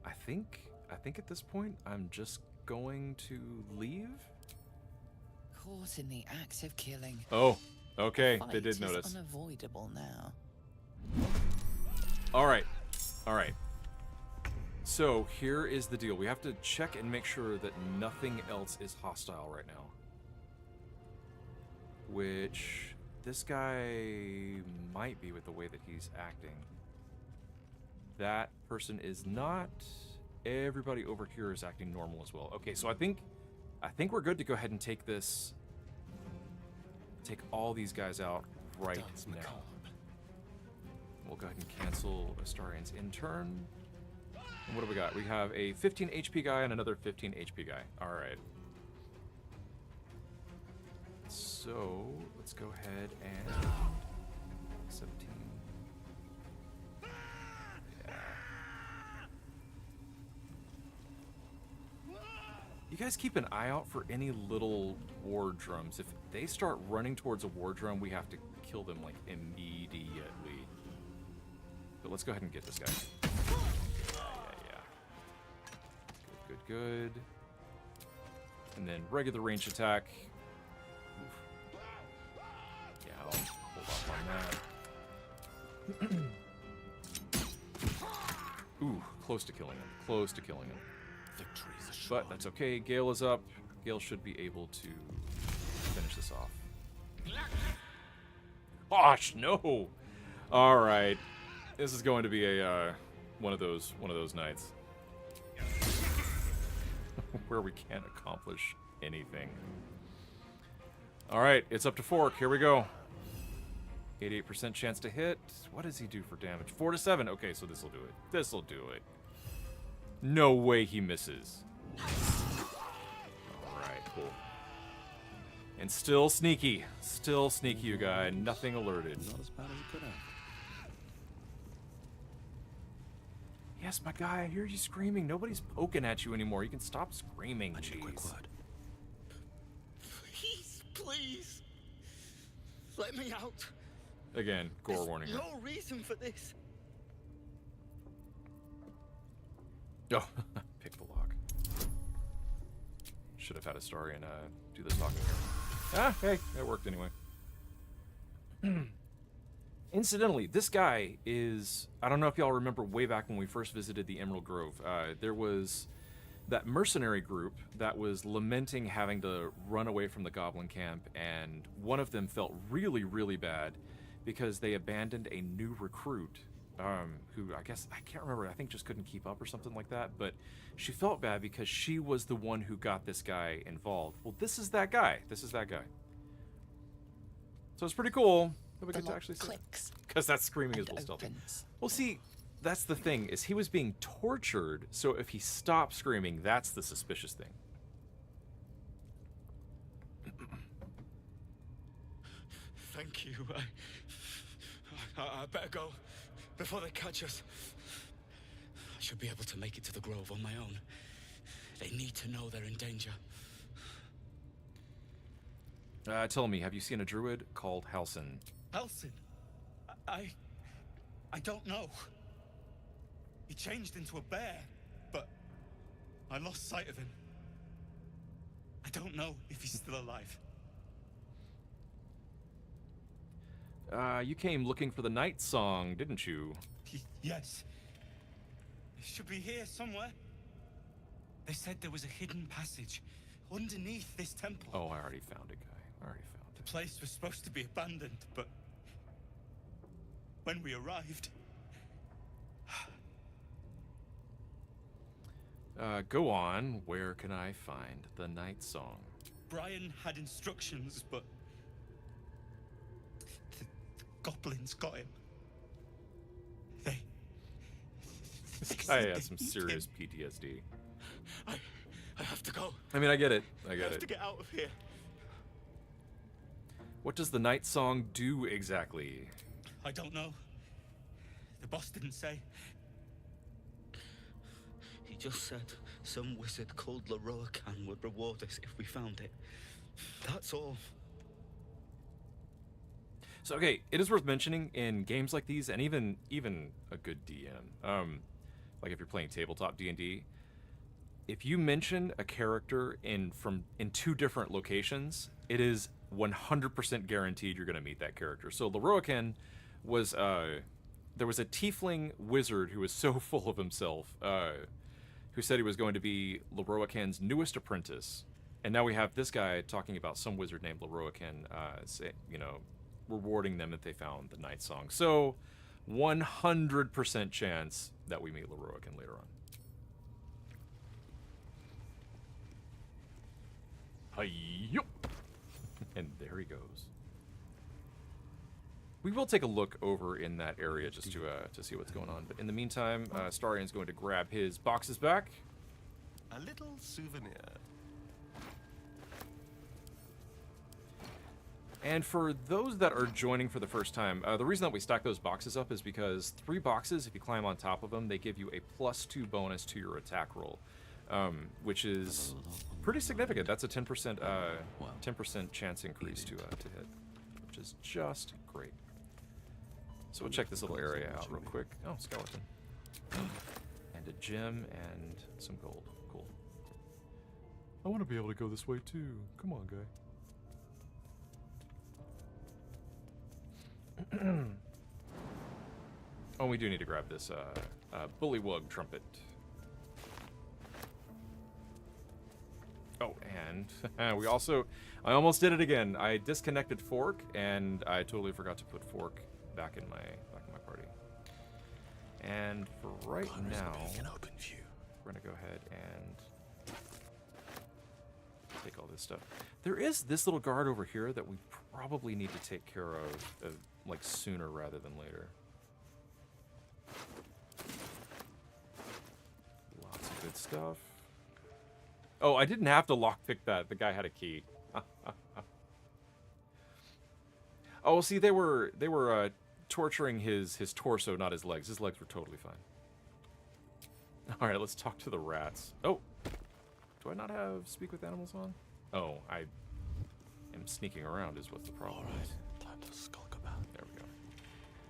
I think at this point I'm just going to leave. Caught in the act of killing. Oh, okay. Fight They did is notice. Unavoidable now. All right. All right. So here is the deal. We have to check and make sure that nothing else is hostile right now. Which this guy might be with the way that he's acting. That person is not. Everybody over here is acting normal as well. Okay, so I think we're good to go ahead and take this. Take all these guys out right now. We'll go ahead and cancel Astarian's intern. And what do we got? We have a 15 HP guy and another 15 HP guy. All right. So let's go ahead and 17. Yeah. You guys keep an eye out for any little war drums. If they start running towards a war drum, we have to kill them like immediately. But let's go ahead and get this guy. Yeah. Good. And then regular range attack. Yeah, I'll hold off on that. Ooh, close to killing him. Victory's assured. But that's okay. Gale is up. Gale should be able to finish this off. Gosh, no! All right. This is going to be a one of those nights where we can't accomplish anything. All right, it's up to Fork. Here we go. 88% chance to hit. What does he do for damage? 4 to 7. Okay, so this will do it. This will do it. No way he misses. All right, cool. And still sneaky, you guy. Nothing alerted. Not as bad as it could have. Yes, my guy, I hear you screaming. Nobody's poking at you anymore. You can stop screaming, I need a quick jeez. word. Please. Let me out. Again, gore There's warning. here. no reason for this. Oh, pick the lock. Should have had Astarian do this talking here. Ah, hey, that worked anyway. Incidentally, this guy is... I don't know if y'all remember way back when we first visited the Emerald Grove. There was that mercenary group that was lamenting having to run away from the goblin camp, and one of them felt really, really bad because they abandoned a new recruit who I guess, I can't remember, I think just couldn't keep up or something like that, but she felt bad because she was the one who got this guy involved. Well, this is that guy. So it's pretty cool that we The get to lock actually see. clicks Because that screaming is and both stealthy. opens. Well, see, that's the thing, is he was being tortured, so if he stopped screaming, that's the suspicious thing. Thank you. I better go before they catch us. I should be able to make it to the grove on my own. They need to know they're in danger. Tell me, have you seen a druid called Halsin? Elson, I don't know. He changed into a bear, but I lost sight of him. I don't know if he's still alive. You came looking for the night song, didn't you? Yes. It should be here somewhere. They said there was a hidden passage underneath this temple. Oh, I already found it, guy. I already found The it. place was supposed to be abandoned, but when we arrived... Go on. Where can I find the Night Song? Brian had instructions, but the goblins got him. They... This guy they has some need serious him. PTSD. I have to go. I mean, I get it. I I get have to it. get out of here. What does the Night Song do exactly? I don't know. The boss didn't say. He just said some wizard called Leroacan would reward us if we found it. That's all. So, okay, it is worth mentioning in games like these, and even a good DM, like if you're playing tabletop D&D, if you mention a character in two different locations, it is 100% guaranteed you're going to meet that character. So Leroacan was there was a tiefling wizard who was so full of himself, who said he was going to be Leroacan's newest apprentice, and now we have this guy talking about some wizard named Leroacan, rewarding them if they found the Night Song. So 100% chance that we meet Leroacan later on. Hi-yup. And there he goes. We will take a look over in that area just to see what's going on. But in the meantime, Starian's going to grab his boxes back. A little souvenir. And for those that are joining for the first time, the reason that we stack those boxes up is because 3 boxes, if you climb on top of them, they give you a +2 bonus to your attack roll, which is pretty significant. That's a 10% 10% chance increase to hit, which is just great. So we'll check this little area out real quick. Oh, skeleton. And a gem and some gold. Cool. I want to be able to go this way too. Come on, guy. Oh, we do need to grab this bullywug trumpet. Oh, and we also... I almost did it again. I disconnected Fork, and I totally forgot to put Fork back in my party. And for right now, we're gonna go ahead and take all this stuff. There is this little guard over here that we probably need to take care of like sooner rather than later. Lots of good stuff. Oh, I didn't have to lockpick that. The guy had a key. Oh, see, they were torturing his torso, not his legs. His legs were totally fine. All right, let's talk to the rats. Oh, do I not have Speak with Animals on? Oh, I am sneaking around is what's the problem. All right, time to skulk about. There we go.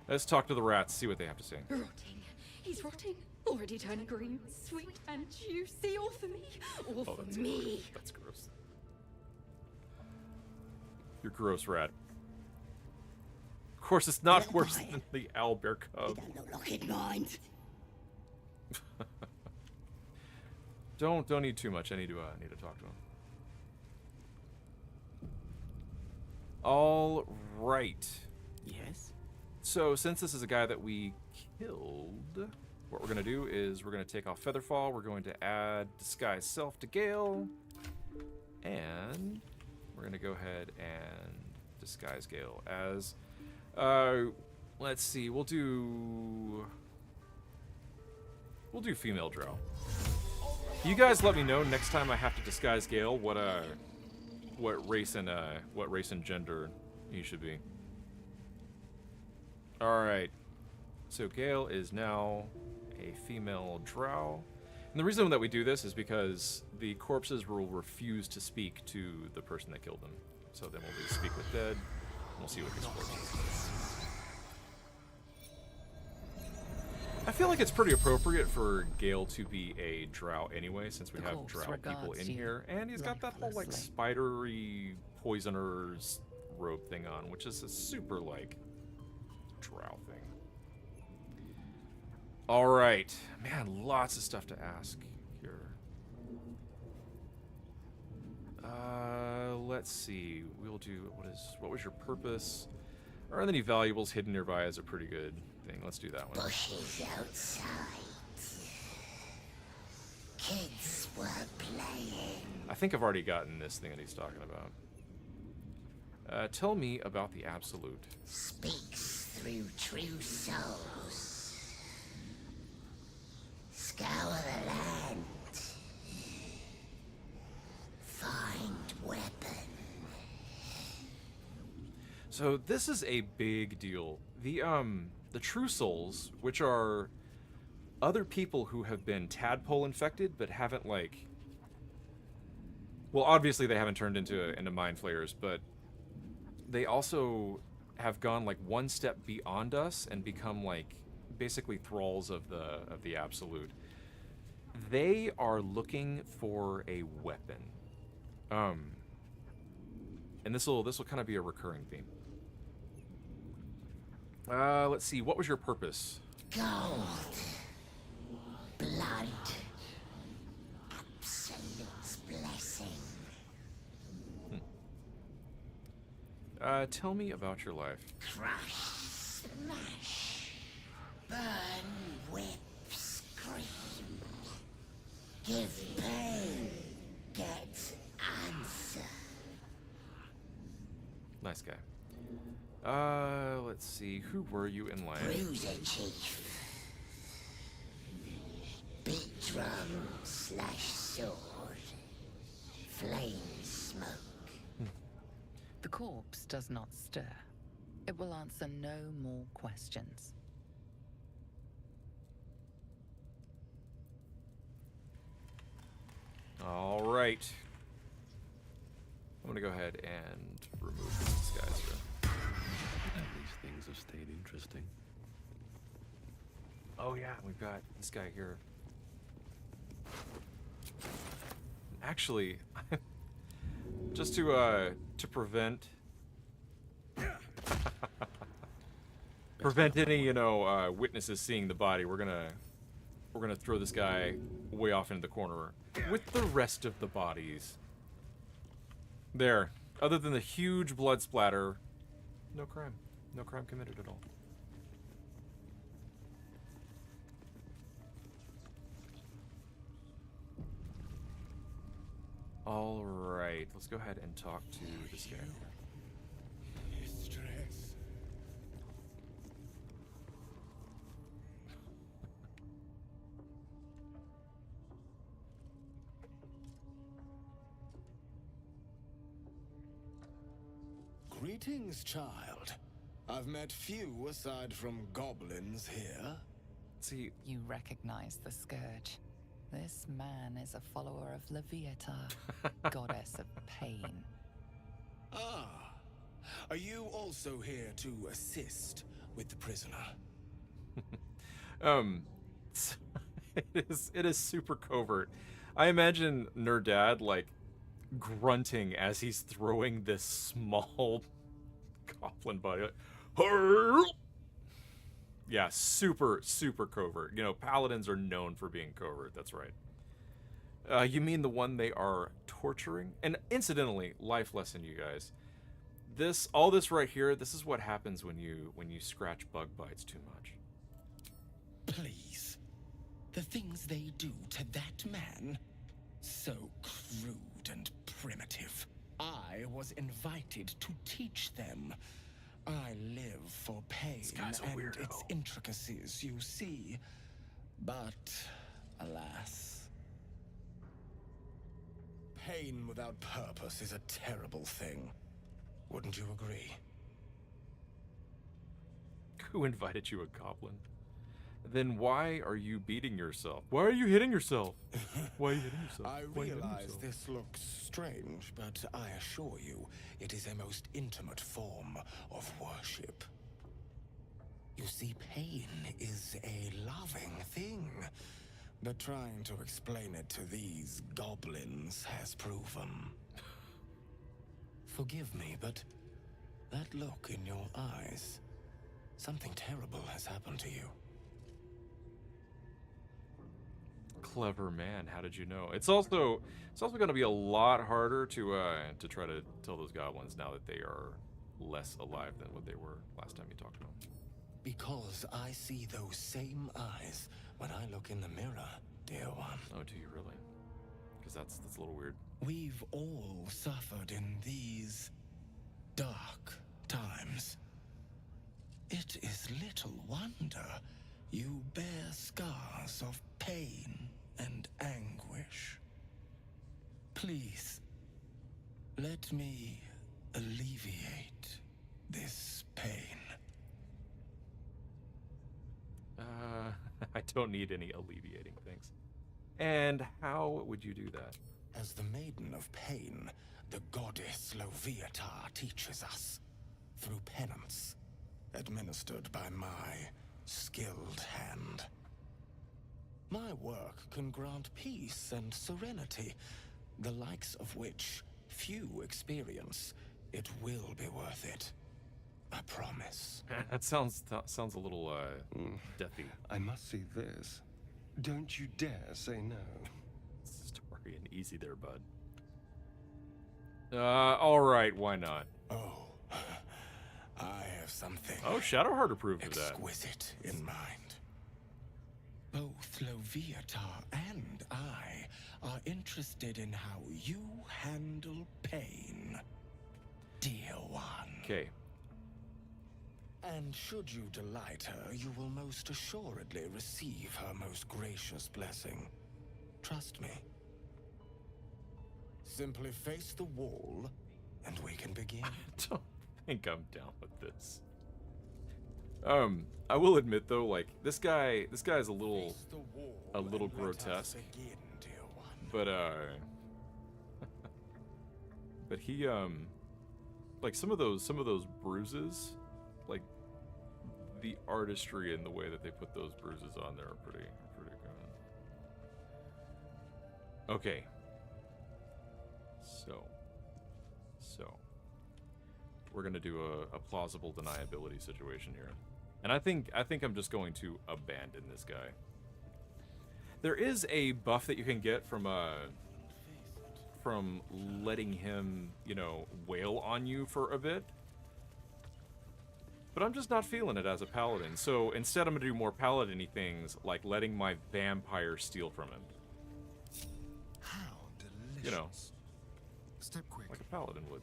Let's talk to the rats, see what they have to say. Rotting. He's rotting. Already turning green. Sweet and juicy. All for me. All for me. That's gross. You're gross, rat. Of course, it's not worse than the owlbear cub. Don't eat too much. I need to talk to him. All right. Yes? So since this is a guy that we killed, what we're gonna do is we're gonna take off Featherfall. We're going to add Disguise Self to Gale, and we're gonna go ahead and disguise Gale as. Let's see. We'll do female drow. You guys let me know next time I have to disguise Gale what race and gender he should be. All right. So Gale is now a female drow. And the reason that we do this is because the corpses will refuse to speak to the person that killed them. So then we'll do Speak with Dead, and we'll see what this corpse is. I feel like it's pretty appropriate for Gale to be a drow anyway, since we have drow people in here. And he's got that whole, like, spidery poisoner's robe thing on, which is a super, like, drow thing. All right. Man, lots of stuff to ask here. let's see. We'll do what was your purpose? Are there any valuables hidden nearby is a pretty good thing. Let's do that one. Bushes outside. Kids were playing. I think I've already gotten this thing that he's talking about. Tell me about the Absolute. Speaks through true souls. Scour the land. Find weapon. So this is a big deal. The True Souls, which are other people who have been tadpole infected but haven't well, obviously they haven't turned into mind flayers, but they also have gone one step beyond us and become basically thralls of the Absolute. They are looking for a weapon. And this will kind of be a recurring theme. Let's see. What was your purpose? Gold. Blood. Absolute's blessing. Tell me about your life. Crush, smash, burn, whip, scream. Give pain, get answer. Nice guy. Let's see. Who were you in life? Bruiser chief. Beat drum / sword. Flame smoke. The corpse does not stir. It will answer no more questions. All right. I'm gonna go ahead and remove these guys here. At least things have stayed interesting. Oh yeah, we've got this guy here. Actually, just to prevent any witnesses seeing the body, we're gonna throw this guy way off into the corner with the rest of the bodies. There. Other than the huge blood splatter, no crime. No crime committed at all. All right, let's go ahead and talk to this guy. Mistress. Greetings, child. I've met few aside from goblins here. See, you recognize the scourge. This man is a follower of Leviata, goddess of pain. Ah, are you also here to assist with the prisoner? It is super covert. I imagine Nerdad grunting as he's throwing this small goblin body. Yeah, super covert. Paladins are known for being covert. That's right. You mean the one they are torturing? And incidentally, life lesson, you guys. All this right here, this is what happens when you scratch bug bites too much. Please. The things they do to that man, so crude and primitive. I was invited to teach them. I live for pain and its intricacies, you see. But, alas, pain without purpose is a terrible thing. Wouldn't you agree? Who invited you, a goblin? Then why are you beating yourself? Why are you hitting yourself? Why are you hitting yourself? I realize this looks strange, but I assure you, it is a most intimate form of worship. You see, pain is a loving thing, but trying to explain it to these goblins has proven. Forgive me, but that look in your eyes, something terrible has happened to you. Clever man, how did you know? It's also going to be a lot harder to try to tell those goblins now that they are less alive than what they were last time you talked to them. Because I see those same eyes when I look in the mirror, dear one. Oh, do you really? Because that's a little weird. We've all suffered in these dark times. It is little wonder you bear scars of pain and anguish. Please, let me alleviate this pain. I don't need any alleviating things. And how would you do that? As the Maiden of Pain, the goddess Loviatar teaches us through penance, administered by my skilled hand. My work can grant peace and serenity, the likes of which few experience. It will be worth it. I promise. That sounds a little deathy. I must see this. Don't you dare say no. Story and easy there, bud. All right, why not? Oh, I have something. Oh, Shadowheart approved of that. Exquisite in mind. Both Loviatar and I are interested in how you handle pain, dear one. Okay. And should you delight her, you will most assuredly receive her most gracious blessing. Trust me. Simply face the wall, and we can begin. I don't think I'm down with this. I will admit though, like this guy is a little grotesque. But but he like some of those bruises, like the artistry and the way that they put those bruises on there are pretty good. Okay. So we're gonna do a plausible deniability situation here. And I think I'm just going to abandon this guy. There is a buff that you can get from letting him, you know, wail on you for a bit. But I'm just not feeling it as a paladin. So instead I'm gonna do more paladin-y things, like letting my vampire steal from him. How delicious. You know. Step quick. Like a paladin would.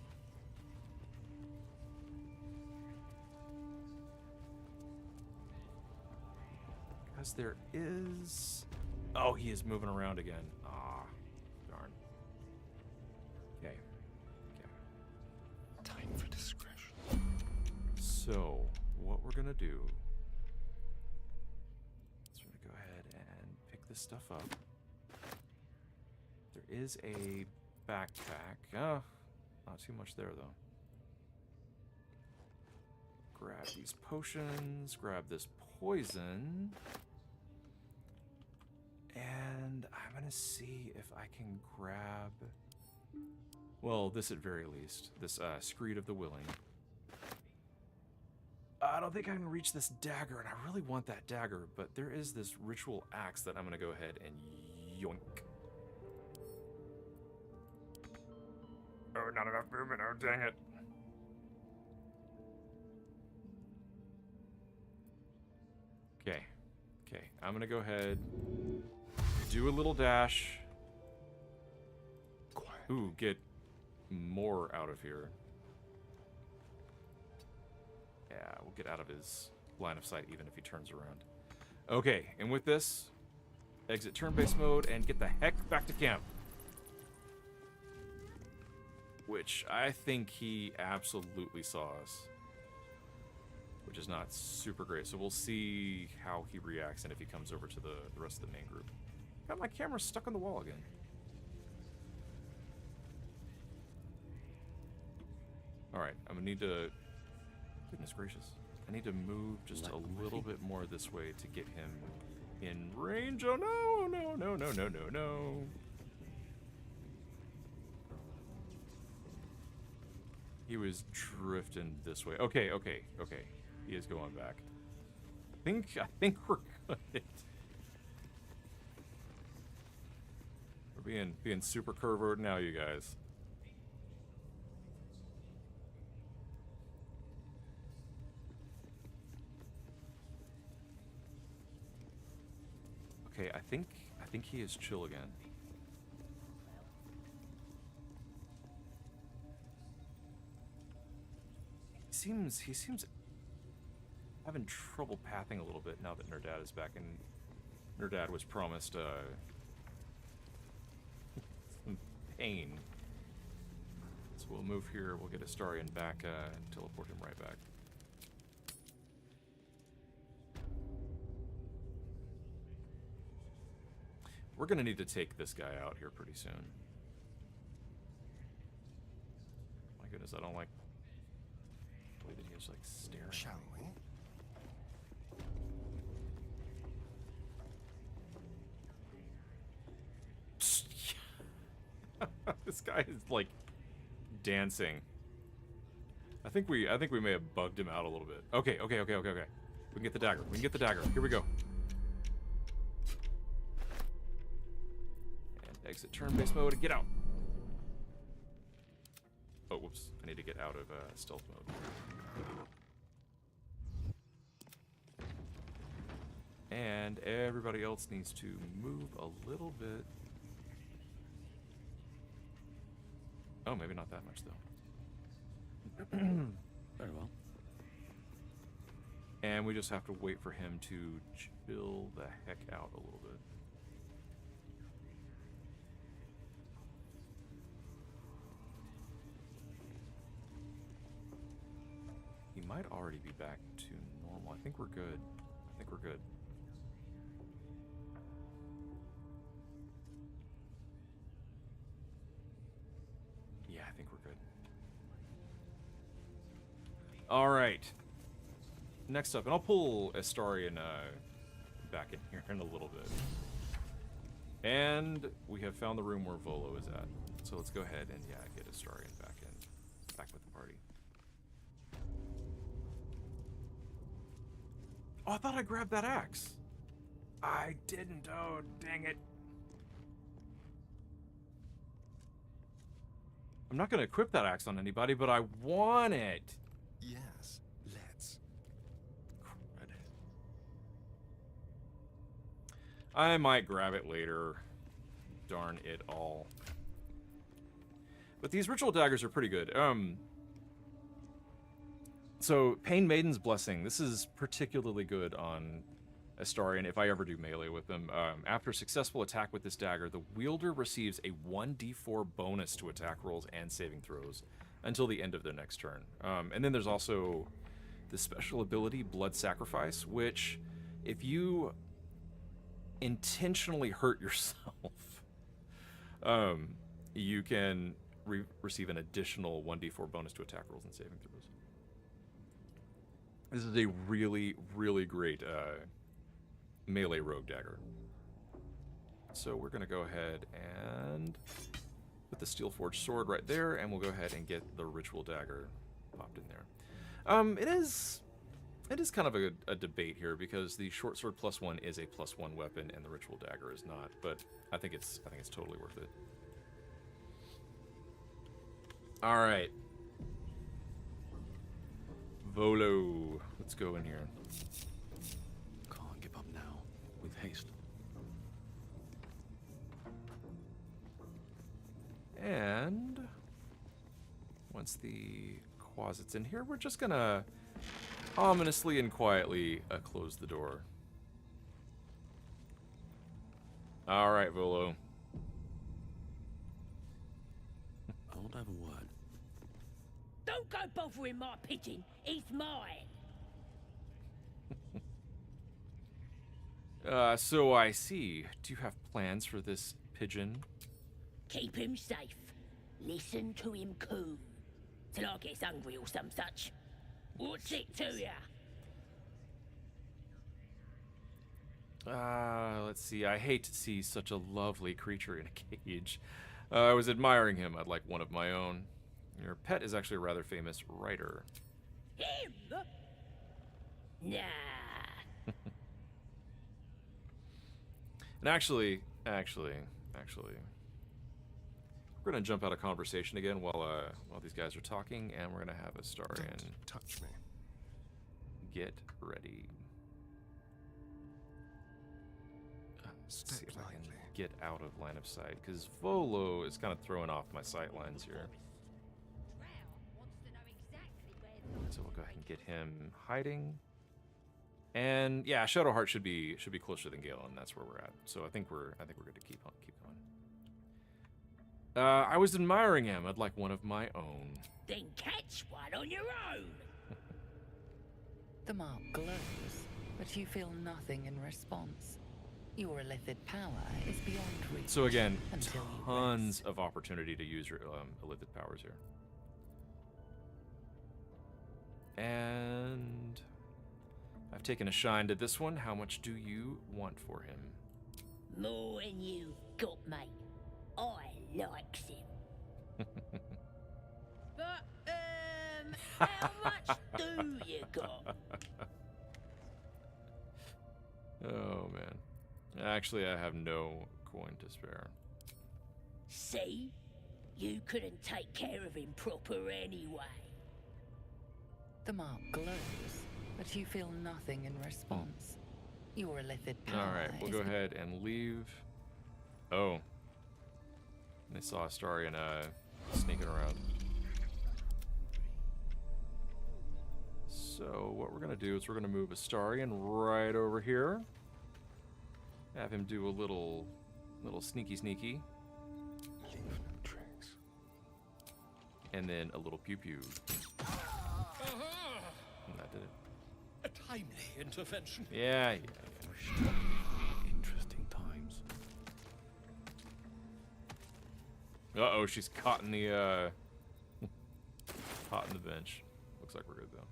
Because there is... Oh, he is moving around again. Ah, darn. Okay. Time for discretion. So, what we're gonna do is we're gonna go ahead and pick this stuff up. There is a backpack. Oh, not too much there, though. Grab these potions, grab this poison. And I'm gonna see if I can grab... Well, this at very least. This Screed of the Willing. I don't think I can reach this dagger, and I really want that dagger, but there is this ritual axe that I'm gonna go ahead and yoink. Oh, not enough movement. Oh, dang it. Okay. I'm gonna go ahead, do a little dash. Ooh, get more out of here. Yeah, we'll get out of his line of sight even if he turns around. Okay, and with this, exit turn-based mode and get the heck back to camp. Which I think he absolutely saw us. Which is not super great. So we'll see how he reacts and if he comes over to the rest of the main group. Got my camera stuck on the wall again. Alright, I'm gonna need to... Goodness gracious. I need to move just a little bit more this way to get him in range. Oh no, no. He was drifting this way. Okay. He is going back. I think we're good. We're being super covert now, you guys. Okay, I think he is chill again. He seems having trouble pathing a little bit now that Nerdad is back, and Nerdad was promised some pain. So we'll move here, we'll get Astarion back, teleport him right back. We're gonna need to take this guy out here pretty soon. My goodness, I don't like the way that he's like staring. Shall we? This guy is like dancing. I think we may have bugged him out a little bit. Okay. We can get the dagger. We can get the dagger. Here we go. And exit turn-based mode and get out. Oh, whoops. I need to get out of stealth mode. And everybody else needs to move a little bit. Oh, maybe not that much, though. Very well. And we just have to wait for him to chill the heck out a little bit. He might already be back to normal. I think we're good. Yeah, I think we're good. All right. Next up, and I'll pull Astarion back in here in a little bit. And we have found the room where Volo is at. So let's go ahead and, yeah, get Astarion back with the party. Oh, I thought I grabbed that axe. I didn't. Oh, dang it. I'm not going to equip that axe on anybody, but I want it. Yes, let's. Crud. I might grab it later. Darn it all. But these ritual daggers are pretty good. So, Pain Maiden's Blessing. This is particularly good on Astarion if I ever do melee with them. After a successful attack with this dagger, the wielder receives a 1d4 bonus to attack rolls and saving throws until the end of their next turn. And then there's also the special ability, Blood Sacrifice, which if you intentionally hurt yourself, you can receive an additional 1d4 bonus to attack rolls and saving throws. This is a really, really great melee rogue dagger. So we're going to go ahead and put the steel forged sword right there, and we'll go ahead and get the ritual dagger popped in there. It is kind of a debate here because the short sword +1 is a +1 weapon and the ritual dagger is not, but I think it's totally worth it. All right. Volo, let's go in here. Can't give up now. With haste. And once the closet's in here, we're just gonna ominously and quietly close the door. All right, Volo. I won't have a word. Don't go bothering my pigeon. It's mine. So I see. Do you have plans for this pigeon? Keep him safe. Listen to him coo. Till I get hungry or some such. What's it to ya? Let's see. I hate to see such a lovely creature in a cage. I was admiring him. I'd like one of my own. Your pet is actually a rather famous writer. Him? Nah. And actually, We're gonna jump out of conversation again while these guys are talking, and we're gonna have Astarion. Don't touch me. Get ready. Step See if I can lightly. get out of line of sight, because Volo is kind of throwing off my sight lines here. So we'll go ahead and get him hiding. And yeah, Shadowheart should be closer than Galen, and that's where we're at. So I think we're good to keep going. I was admiring him. I'd like one of my own. Then catch one on your own. The mark glows, but you feel nothing in response. Your illithid power is beyond reach. So again, until you tons of opportunity to use your illithid powers here. And I've taken a shine to this one. How much do you want for him? More than you got, mate. I likes him. But, how much do you got? Oh, man. Actually, I have no coin to spare. See? You couldn't take care of him proper anyway. The mark glows, but you feel nothing in response. Your illithid power. Alright, we'll go ahead and leave. Oh. They saw Astarion sneaking around. So what we're gonna do is we're gonna move Astarion right over here. Have him do a little sneaky. Leave no tracks. And then a little pew. And that did it. A timely intervention. Yeah. Interesting times. Uh-oh, she's caught in the caught in the bench. Looks like we're good though.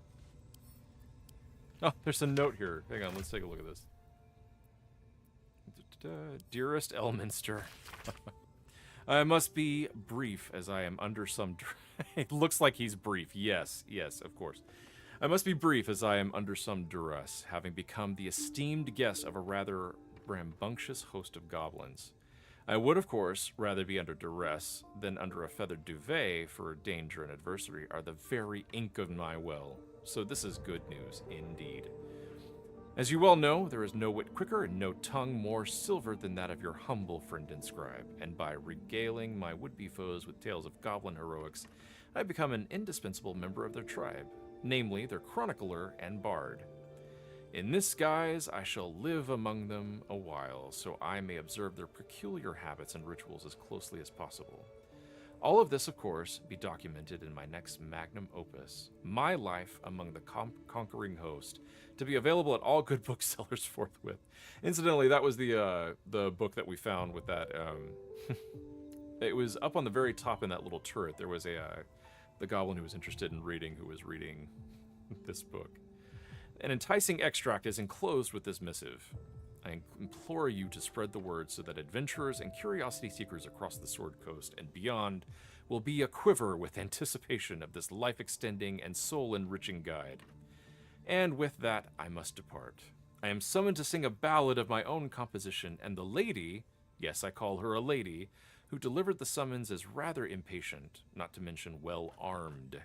Oh, there's a note here. Hang on, let's take a look at this. Dearest Elminster, I must be brief as I am under some... It looks like he's brief. Yes, of course. I must be brief as I am under some duress, having become the esteemed guest of a rather rambunctious host of goblins. I would, of course, rather be under duress than under a feathered duvet, for danger and adversity are the very ink of my well. So this is good news indeed. As you well know, there is no wit quicker and no tongue more silver than that of your humble friend and scribe, and by regaling my would-be foes with tales of goblin heroics, I become an indispensable member of their tribe, namely their chronicler and bard. In this guise, I shall live among them a while, so I may observe their peculiar habits and rituals as closely as possible. All of this, of course, be documented in my next magnum opus, My Life Among the Conquering Host, to be available at all good booksellers forthwith. Incidentally, that was the book that we found with that. It was up on the very top in that little turret. There was the goblin who was interested in reading, who was reading this book. An enticing extract is enclosed with this missive. I implore you to spread the word so that adventurers and curiosity seekers across the Sword Coast and beyond will be aquiver with anticipation of this life-extending and soul-enriching guide. And with that, I must depart. I am summoned to sing a ballad of my own composition, and the lady, yes, I call her a lady, who delivered the summons is rather impatient, not to mention well-armed.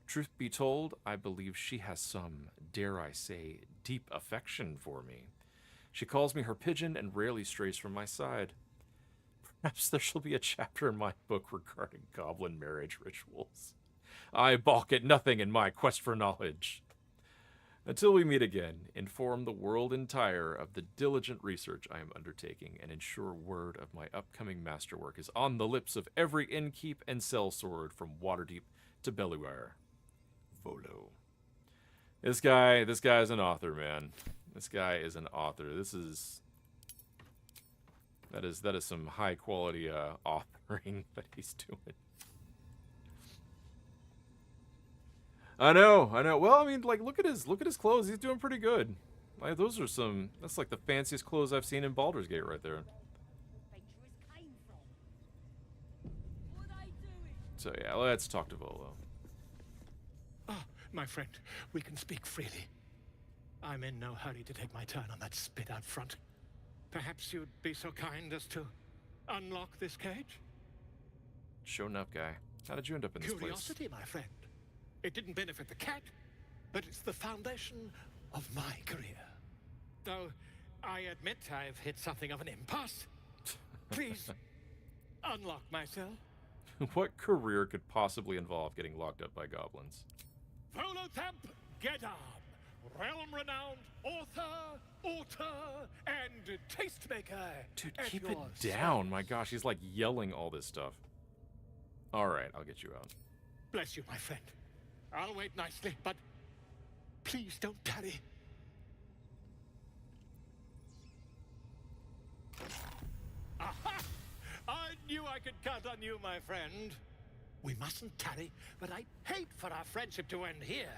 Truth be told, I believe she has some, dare I say, deep affection for me. She calls me her pigeon and rarely strays from my side. Perhaps there shall be a chapter in my book regarding goblin marriage rituals. I balk at nothing in my quest for knowledge. Until we meet again, inform the world entire of the diligent research I am undertaking and ensure word of my upcoming masterwork is on the lips of every innkeep and sellsword from Waterdeep to Belluire. Volo. This guy is an author, man. This guy is an author. That is some high quality authoring that he's doing. I know. Well, I mean, like, look at his clothes. He's doing pretty good. Like, that's like the fanciest clothes I've seen in Baldur's Gate right there. So yeah, let's talk to Volo. Ah, my friend, we can speak freely. I'm in no hurry to take my turn on that spit out front. Perhaps you'd be so kind as to unlock this cage? Show enough, guy. How did you end up in this place? Curiosity, my friend. It didn't benefit the cat, but it's the foundation of my career. Though, I admit I've hit something of an impasse. Please, unlock my cell. What career could possibly involve getting locked up by goblins? Volotamp Gedam, realm-renowned author, and tastemaker. Dude, at keep your it down. My gosh, he's like yelling all this stuff. All right, I'll get you out. Bless you, my friend. I'll wait nicely, but please don't tarry. Aha! I knew I could count on you, my friend. We mustn't tarry, but I'd hate for our friendship to end here.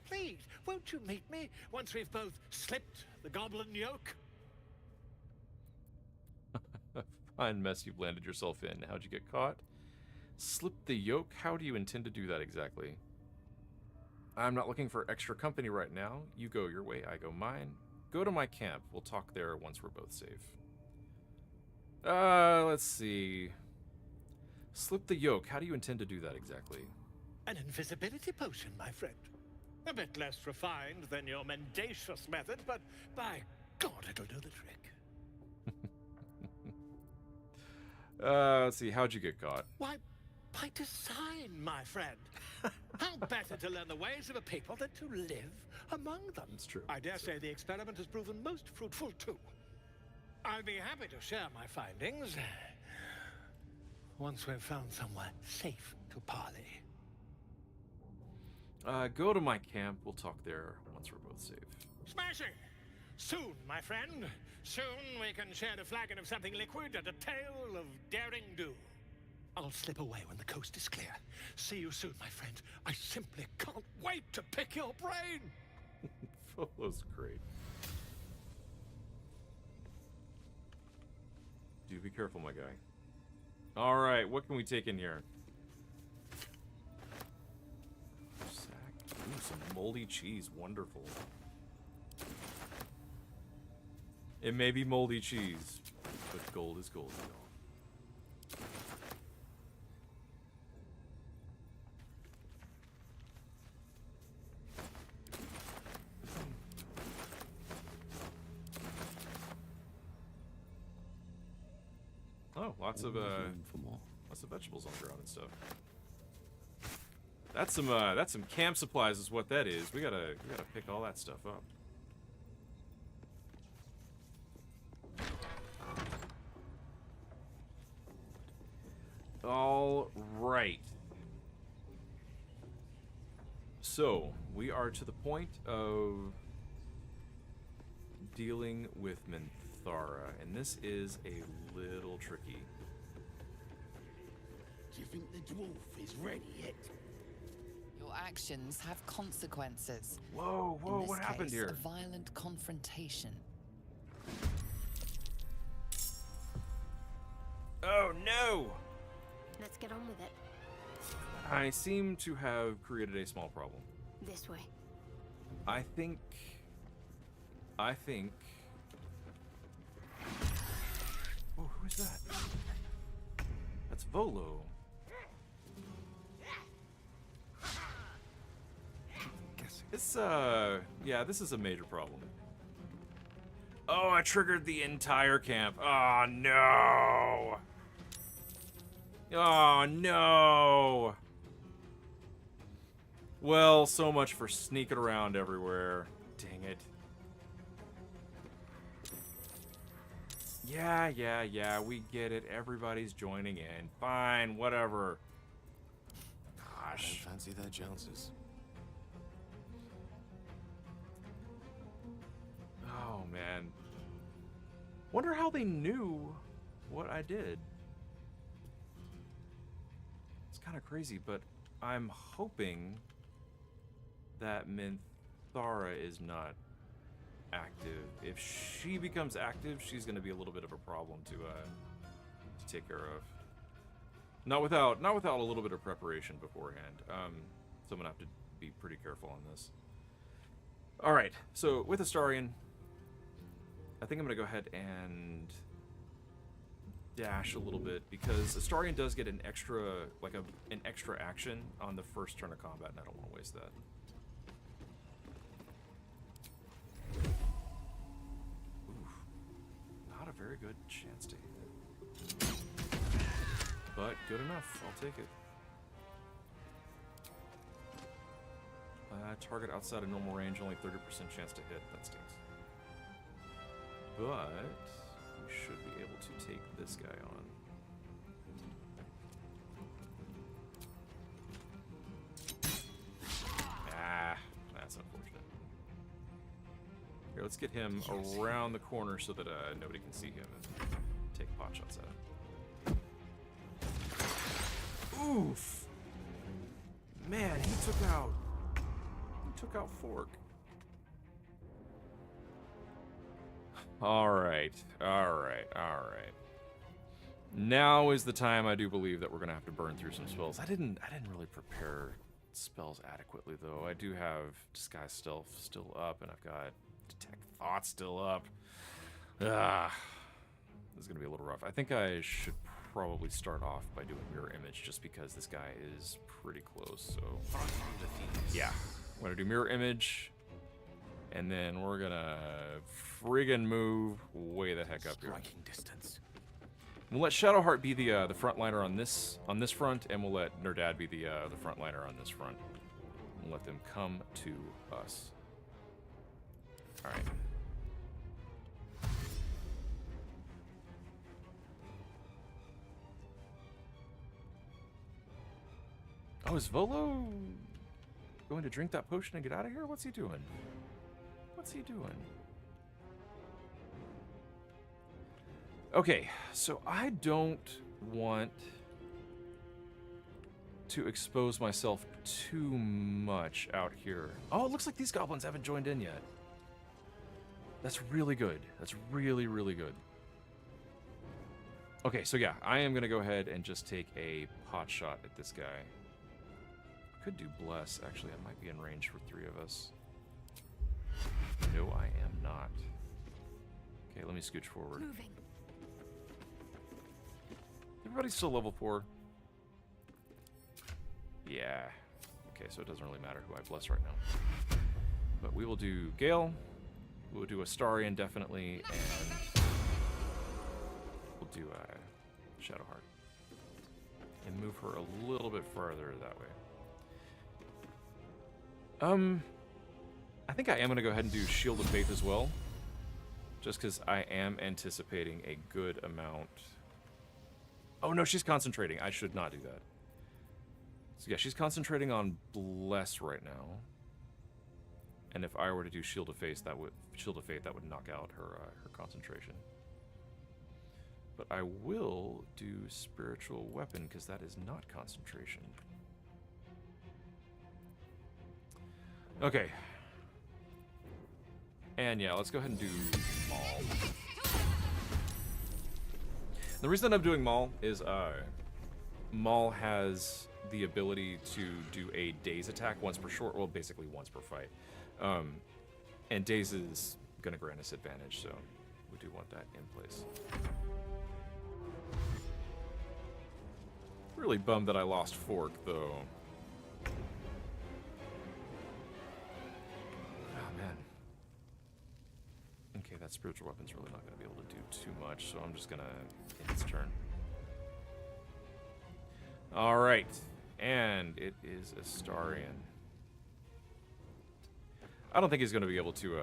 Please, won't you meet me once we've both slipped the goblin yoke? Fine mess you've landed yourself in. How'd you get caught? Slip the yoke? How do you intend to do that exactly? I'm not looking for extra company right now. You go your way, I go mine. Go to my camp. We'll talk there once we're both safe. Let's see. Slip the yoke. How do you intend to do that exactly? An invisibility potion, my friend. A bit less refined than your mendacious method, but by God, it'll do the trick. Let's see. How'd you get caught? Why, by design, my friend. How better to learn the ways of a people than to live among them? It's true. I dare say the experiment has proven most fruitful, too. I'll be happy to share my findings once we've found somewhere safe to parley. Go to my camp. We'll talk there once we're both safe. Smashing! Soon, my friend. Soon we can share a flagon of something liquid and a tale of daring do. I'll slip away when the coast is clear. See you soon, my friend. I simply can't wait to pick your brain! Folo's great. Do be careful, my guy. Alright, what can we take in here? Sack. Ooh, some moldy cheese. Wonderful. It may be moldy cheese, but gold is gold, y'all. Oh, lots of vegetables on the ground and stuff. That's some camp supplies is what that is. We gotta pick all that stuff up. All right. So, we are to the point of dealing with Minthara, and this is a little tricky. Do you think the dwarf is ready yet? Your actions have consequences. Whoa, In this what happened case, here? A violent confrontation. Oh no! Let's get on with it. I seem to have created a small problem. This way. I think... Oh, who is that? That's Volo. It's, yeah, this is a major problem. Oh, I triggered the entire camp. Oh, no! Oh, no! Well, so much for sneaking around everywhere. Dang it. Yeah, we get it. Everybody's joining in. Fine, whatever. Gosh. I fancy their chances. Oh, man. Wonder how they knew what I did. It's kind of crazy, but I'm hoping that Minthara is not active. If she becomes active, she's going to be a little bit of a problem to take care of. Not without a little bit of preparation beforehand. So I'm gonna have to be pretty careful on this. All right, so with Astarion, I think I'm gonna go ahead and dash a little bit because Astarion does get an extra, like an extra action on the first turn of combat, and I don't want to waste that. Oof. Not a very good chance to hit. But good enough. I'll take it. Target outside of normal range, only 30% chance to hit. That stinks. But we should be able to take this guy on. Ah, that's unfortunate. Here, let's get him around the corner so that nobody can see him and take pot shots at him. Oof! Man, he took out Fork. Alright. Now is the time I do believe that we're gonna have to burn through some spells. I didn't really prepare spells adequately though. I do have Disguise Stealth still up, and I've got Detect Thought still up. This is gonna be a little rough. I think I should probably start off by doing Mirror Image just because this guy is pretty close, so yeah. I'm gonna do Mirror Image, and then we're gonna friggin' move way the heck up here. Distance. We'll let Shadowheart be the frontliner on this front, and we'll let Nerdad be the frontliner on this front. And let them come to us. All right. Oh, is Volo going to drink that potion and get out of here? What's he doing? Okay, so I don't want to expose myself too much out here. Oh, it looks like these goblins haven't joined in yet. That's really good. That's really, really good. Okay, so yeah, I am going to go ahead and just take a pot shot at this guy. Could do Bless. Actually, I might be in range for 3 of us. No, I am not. Okay, let me scooch forward. Moving. Everybody's still level 4. Yeah. Okay, so it doesn't really matter who I bless right now. But we will do Gale. We will do Astarion definitely, and we'll do Shadowheart. And move her a little bit farther that way. I think I am going to go ahead and do Shield of Faith as well. Just because I am anticipating a good amount. Oh no, she's concentrating. I should not do that. So yeah, she's concentrating on Bless right now. And if I were to do Shield of Faith, that would knock out her concentration. But I will do Spiritual Weapon because that is not concentration. Okay. And yeah, let's go ahead and do Maul. The reason that I'm doing Maul is Maul has the ability to do a Daze attack once per short, well, basically once per fight. And Daze is going to grant us advantage, so we do want that in place. Really bummed that I lost Fork, though. Okay, that spiritual weapon's really not going to be able to do too much, so I'm just going to end its turn. Alright, and it is Astarion. I don't think he's going to be able to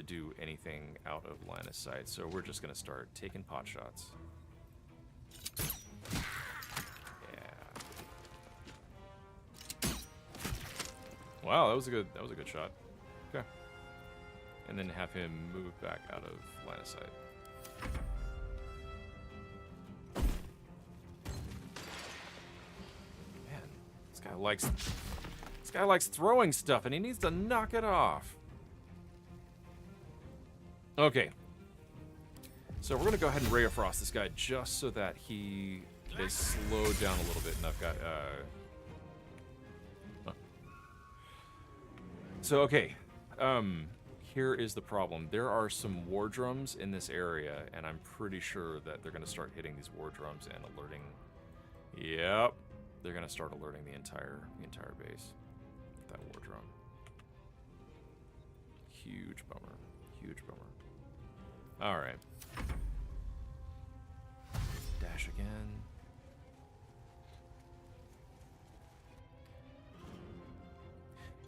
do anything out of line of sight, so we're just going to start taking pot shots. Yeah. Wow, that was a good shot. Okay. And then have him move back out of line of sight. Man, this guy likes throwing stuff, and he needs to knock it off. Okay. So we're gonna go ahead and Ray of Frost this guy just so that he is slowed down a little bit, and I've got So okay. here is the problem. There are some war drums in this area, and I'm pretty sure that they're going to start hitting these war drums and alerting. Yep, they're going to start alerting the entire base. That war drum. Huge bummer. Huge bummer. All right. Dash again.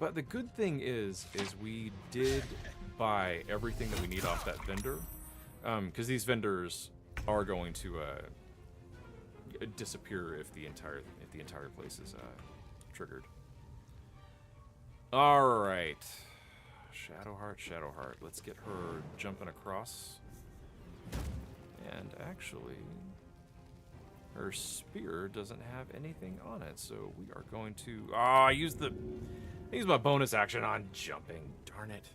But the good thing is we did buy everything that we need off that vendor, because these vendors are going to disappear if the entire place is triggered. All right, Shadowheart. Let's get her jumping across. And actually, her spear doesn't have anything on it, so we are going to. I used my bonus action on jumping. Darn it.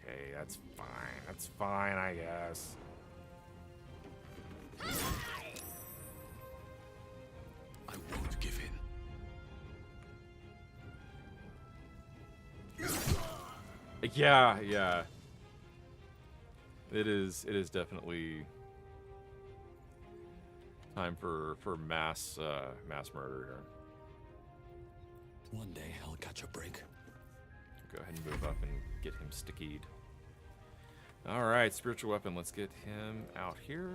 Okay, that's fine. That's fine, I guess. I won't give in. Yeah. It is definitely time for mass murder here. One day I'll catch a break. Go ahead and move up and get him stickied. All right, spiritual weapon. Let's get him out here.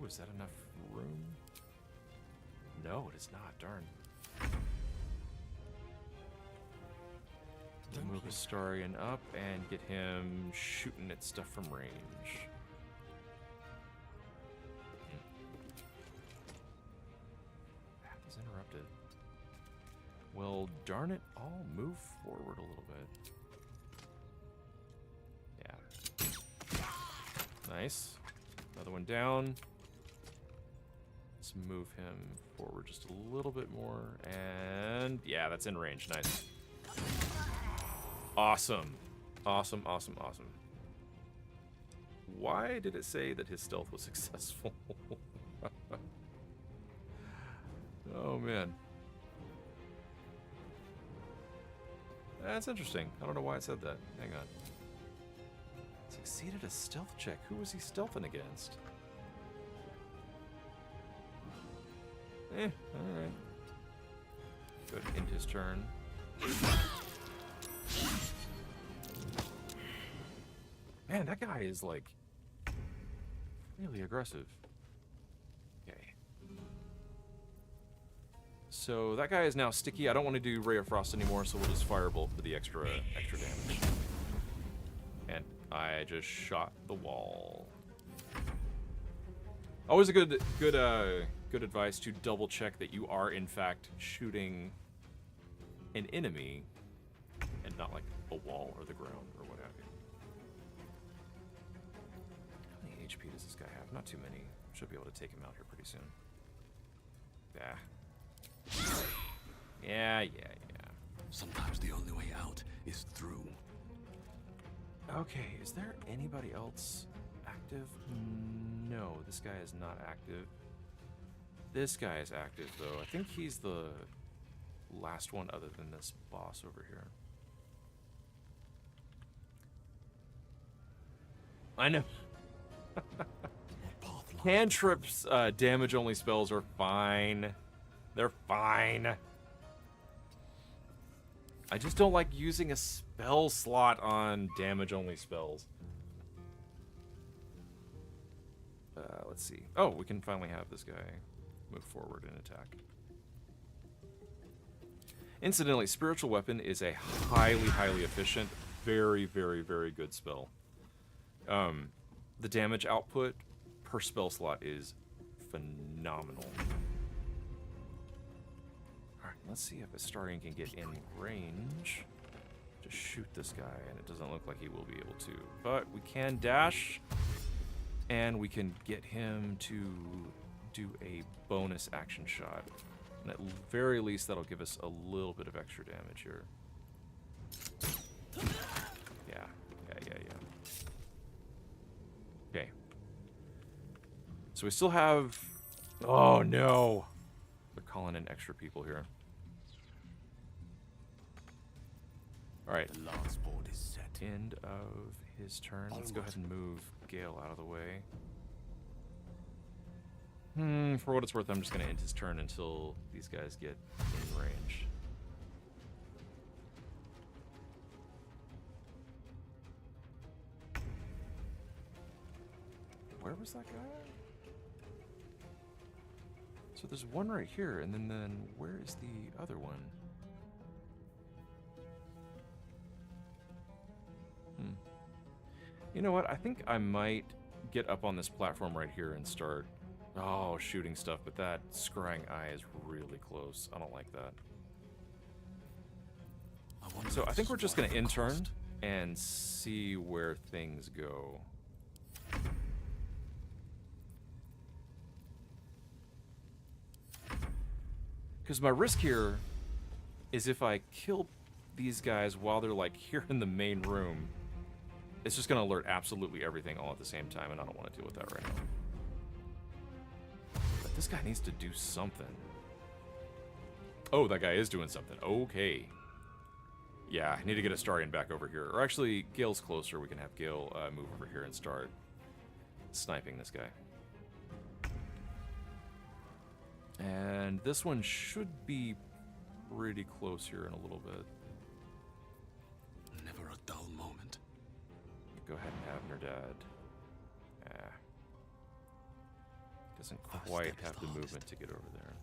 Oh, is that enough room? No, it is not. Darn. Move Astarion up and get him shooting at stuff from range. Path is interrupted. Well, darn it, I'll move forward a little bit. Yeah. Nice. Another one down. Let's move him forward just a little bit more. And yeah, that's in range. Nice. Awesome. Awesome. Why did it say that his stealth was successful? Oh, man. That's interesting. I don't know why it said that. Hang on. Succeeded a stealth check. Who was he stealthing against? Alright. Good. End his turn. Man, that guy is, like, really aggressive. Okay. So that guy is now sticky. I don't want to do Ray of Frost anymore, so we'll just Firebolt for the extra damage. And I just shot the wall. Always a good advice to double check that you are in fact shooting an enemy and not like a wall or the ground or what have you. How many HP does this guy have? Not too many. Should be able to take him out here pretty soon. Yeah. Sometimes the only way out is through. Okay, is there anybody else active? No, this guy is not active. This guy is active, though. I think he's the last one other than this boss over here. I know. Cantrips, damage-only spells are fine. They're fine. I just don't like using a spell slot on damage-only spells. Let's see. Oh, we can finally have this guy move forward and attack. Incidentally, Spiritual Weapon is a highly efficient, very good spell. The damage output per spell slot is phenomenal. Alright, let's see if Astarion can get in range to shoot this guy, and it doesn't look like he will be able to. But we can dash, and we can get him to do a bonus action shot. And at very least, that'll give us a little bit of extra damage here. Yeah. Okay. So we still have... Oh, no! They're calling in extra people here. All right. The last board is set. End of his turn. Let's go ahead and move Gale out of the way. For what it's worth, I'm just going to end his turn until these guys get in range. Where was that guy? So there's one right here, and then where is the other one? You know what? I think I might get up on this platform right here and start, shooting stuff, but that scrying eye is really close. I don't like that. So I think we're just going to in-turn and see where things go. Because my risk here is if I kill these guys while they're like here in the main room, it's just going to alert absolutely everything all at the same time, and I don't want to deal with that right now. But this guy needs to do something. Oh, that guy is doing something. Okay. Yeah, I need to get Astarion back over here. Or actually, Gale's closer. We can have Gale move over here and start sniping this guy. And this one should be pretty close here in a little bit. Never a dull moment. Go ahead and have Nerdad. Doesn't quite have the movement to get over there.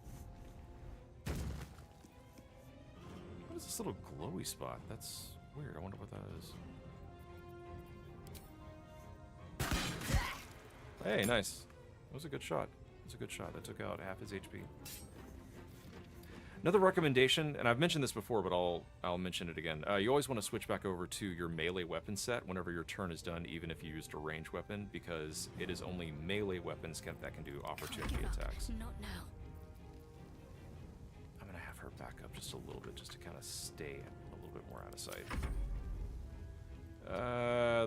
What is this little glowy spot? That's weird. I wonder what that is. Hey, nice. That was a good shot. It was a good shot. That took out half his HP. Another recommendation, and I've mentioned this before, but I'll mention it again. You always want to switch back over to your melee weapon set whenever your turn is done, even if you used a ranged weapon, because it is only melee weapons that can do opportunity attacks. Not now. I'm gonna have her back up just a little bit, just to kind of stay a little bit more out of sight.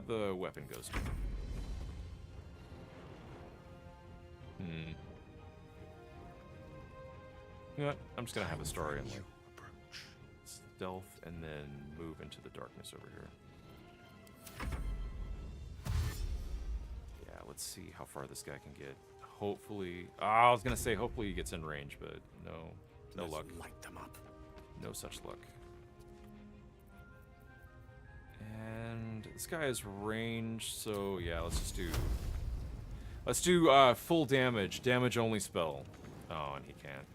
The weapon goes to. You know what? I'm just gonna have Astarion like stealth and then move into the darkness over here. Yeah, let's see how far this guy can get. Hopefully, I was gonna say hopefully he gets in range, but no luck. Light them up. No such luck. And this guy is ranged, so yeah, let's do full damage only spell. Oh, and he can't.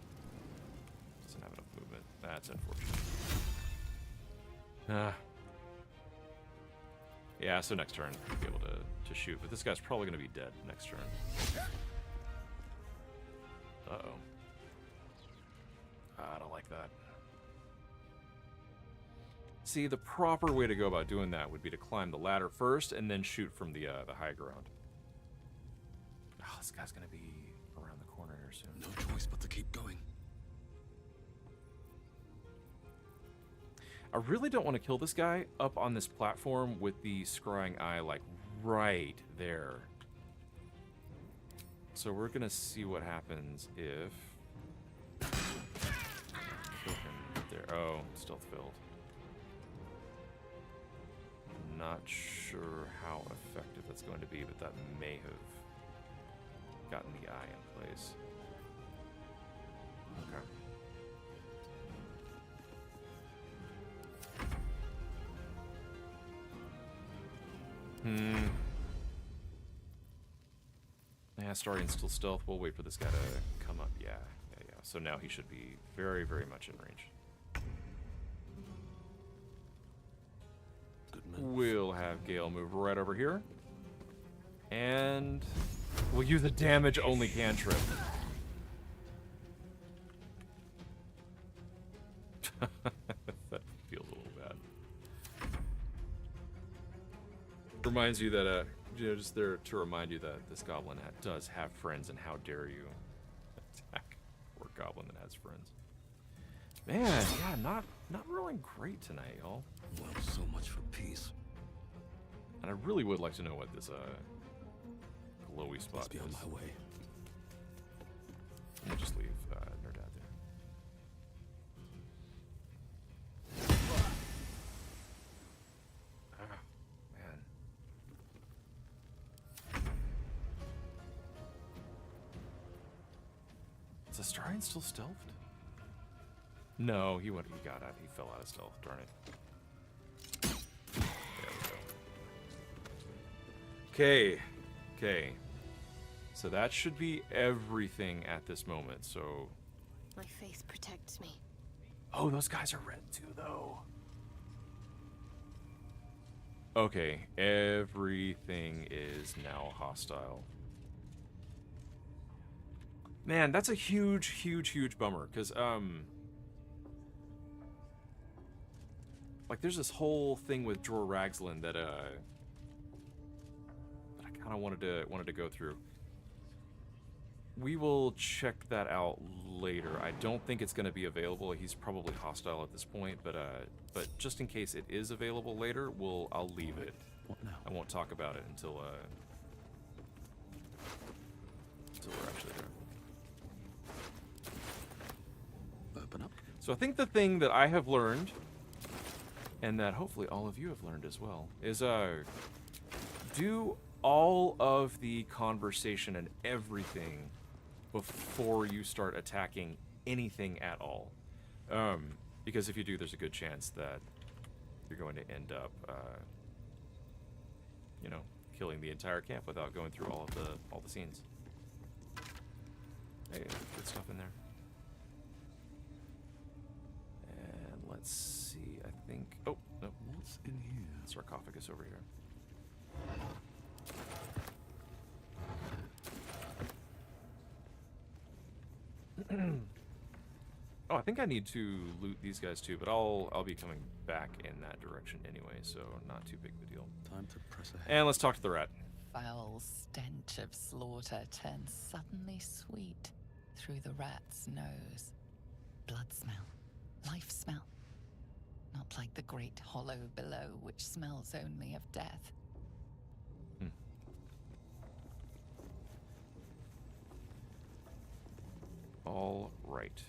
Doesn't have enough movement. That's unfortunate. Yeah, so next turn we'll be able to shoot, but this guy's probably gonna be dead next turn. Uh-oh. I don't like that. See, the proper way to go about doing that would be to climb the ladder first and then shoot from the high ground. Oh, this guy's gonna be around the corner here soon. No choice but to keep going. I really don't want to kill this guy up on this platform with the scrying eye, like, right there. So we're gonna see what happens if... There. Oh, stealth failed. Not sure how effective that's going to be, but that may have gotten the eye in place. Okay. Yeah, Astarion's still stealth. We'll wait for this guy to come up. Yeah. So now he should be very, very much in range. We'll have Gale move right over here. And we'll use a damage-only cantrip. That feels a little bad. Reminds you that, just there to remind you that this goblin does have friends, and how dare you attack a poor goblin that has friends. Man, yeah, not rolling great tonight, y'all. Well, so much for peace. And I really would like to know what this glowy spot Must be is. on my way. We'll just leave Nerdad there. Is Astarion still stealthed? No, he went. He got out. He fell out of stealth. Darn it. There we go. Okay. Okay. So that should be everything at this moment. So. My faith protects me. Oh, those guys are red too, though. Okay, everything is now hostile. Man, that's a huge, huge, huge bummer, because, like, there's this whole thing with Dror Ragzlin that I kind of wanted to go through. We will check that out later. I don't think it's going to be available. He's probably hostile at this point, but just in case it is available later, I'll leave it. What now? I won't talk about it until we're actually there. Open up. So I think the thing that I have learned, and that hopefully all of you have learned as well, is do all of the conversation and everything before you start attacking anything at all. Because if you do, there's a good chance that you're going to end up, you know, killing the entire camp without going through all the scenes. Hey, good stuff in there. And let's see, I think... Oh, no. What's in here? Sarcophagus over here. Oh, I think I need to loot these guys too, but I'll be coming back in that direction anyway, so not too big of a deal. Time to press ahead. And let's talk to the rat. Foul stench of slaughter turns suddenly sweet through the rat's nose. Blood smell, life smell. Not like the great hollow below, which smells only of death. All right.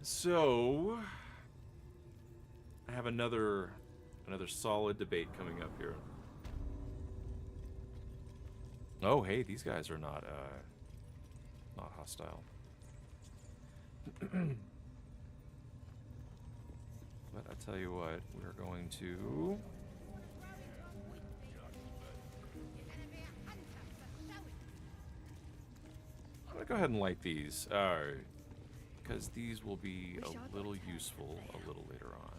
So, I have another solid debate coming up here. Oh, hey, these guys are not hostile. But I tell you what, we're going to... I'm gonna go ahead and light these, because these will be a little useful a little later on.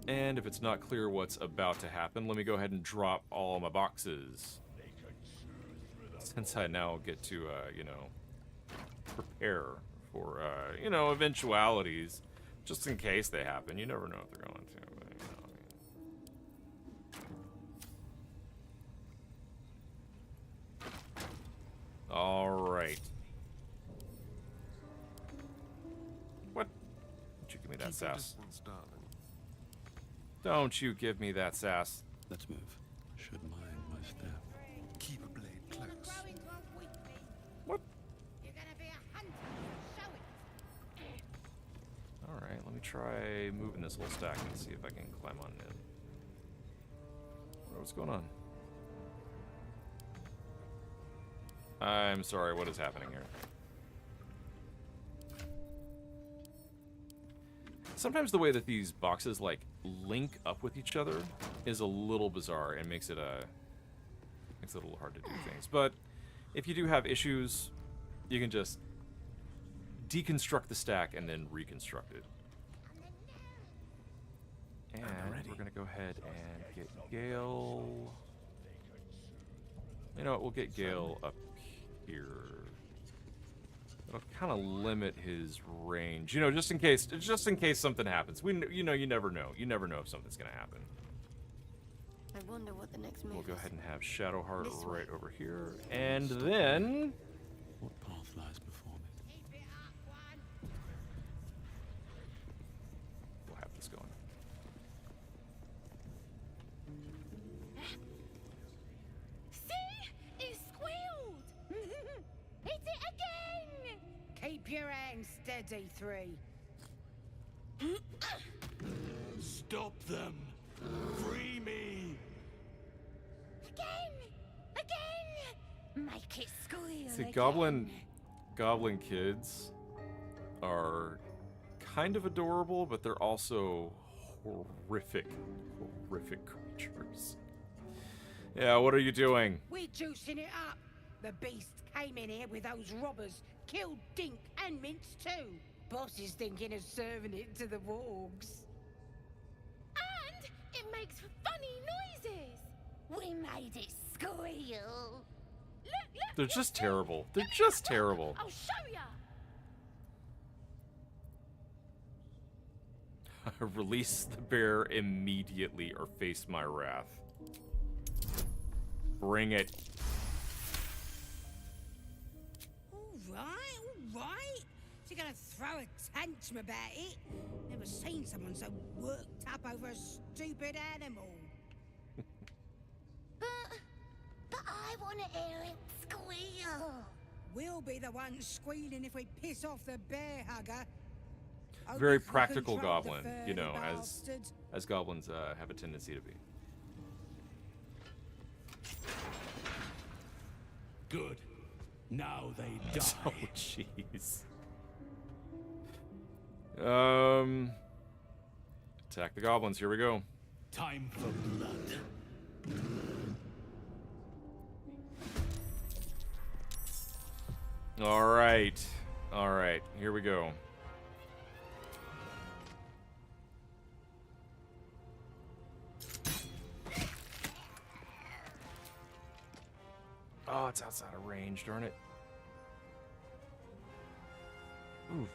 And if it's not clear what's about to happen, let me go ahead and drop all my boxes. Since I now get to, you know, prepare for, you know, eventualities, just in case they happen. You never know if they're going to. But, you know, all right. What? Don't you give me that sass? Don't you give me that sass? Let's move. Should mind my step. Keep a blade close. What? All right, let me try moving this whole stack and see if I can climb on it. What's going on? I'm sorry, what is happening here? Sometimes the way that these boxes, like, link up with each other is a little bizarre and makes it a little hard to do things. But if you do have issues, you can just deconstruct the stack and then reconstruct it. And we're gonna go ahead and get Gale. You know what? We'll get Gale up here. It'll kind of limit his range, you know, just in case something happens. You know, you never know. You never know if something's gonna happen. I wonder what the next move We'll go is. ahead and have Shadowheart right over here, and then What path lies before me? we'll have this going. See? He squealed! Hit it again! Keep your hands steady, 3. Stop them! Free me! Again! Again! Make it squeal See, again. goblin kids are kind of adorable, but they're also horrific creatures. Yeah, what are you doing? We're juicing it up. The beast came in here with those robbers, killed Dink and Mince too. Boss is thinking of serving it to the wargs. And it makes funny noises. We made it squeal. Look, They're just terrible. They're just terrible. I'll show ya. Release the bear immediately or face my wrath. Bring it. All right. She's gonna throw a tantrum about it. Never seen someone so worked up over a stupid animal. But I want to hear it squeal. We'll be the ones squealing if we piss off the bear hugger. Very practical goblin, you know, as goblins have a tendency to be. Good. Now they die. Oh, jeez. Attack the goblins. Here we go. Time for blood. All right. Here we go. Oh, it's outside of range, darn it. Oof,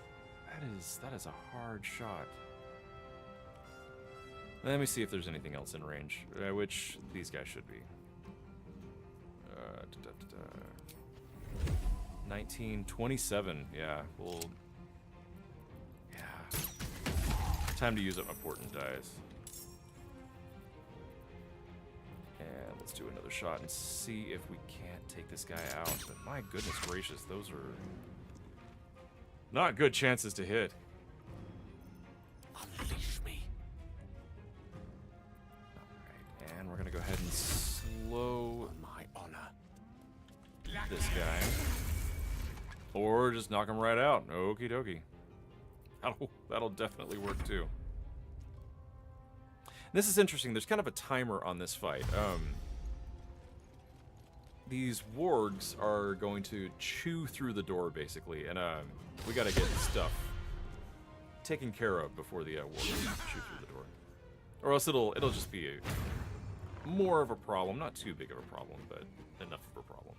that is a hard shot. Let me see if there's anything else in range, which these guys should be. 1927, yeah, well, yeah. Time to use up my portent dice. And let's do another shot and see if we can't take this guy out. But my goodness gracious, those are not good chances to hit. Unleash me. Alright, and we're gonna go ahead and slow my honor. This guy. Or just knock him right out. Okie dokie. That'll definitely work too. This is interesting. There's kind of a timer on this fight. These wargs are going to chew through the door, basically, and we got to get stuff taken care of before the wargs chew through the door, or else it'll just be more of a problem. Not too big of a problem, but enough of a problem.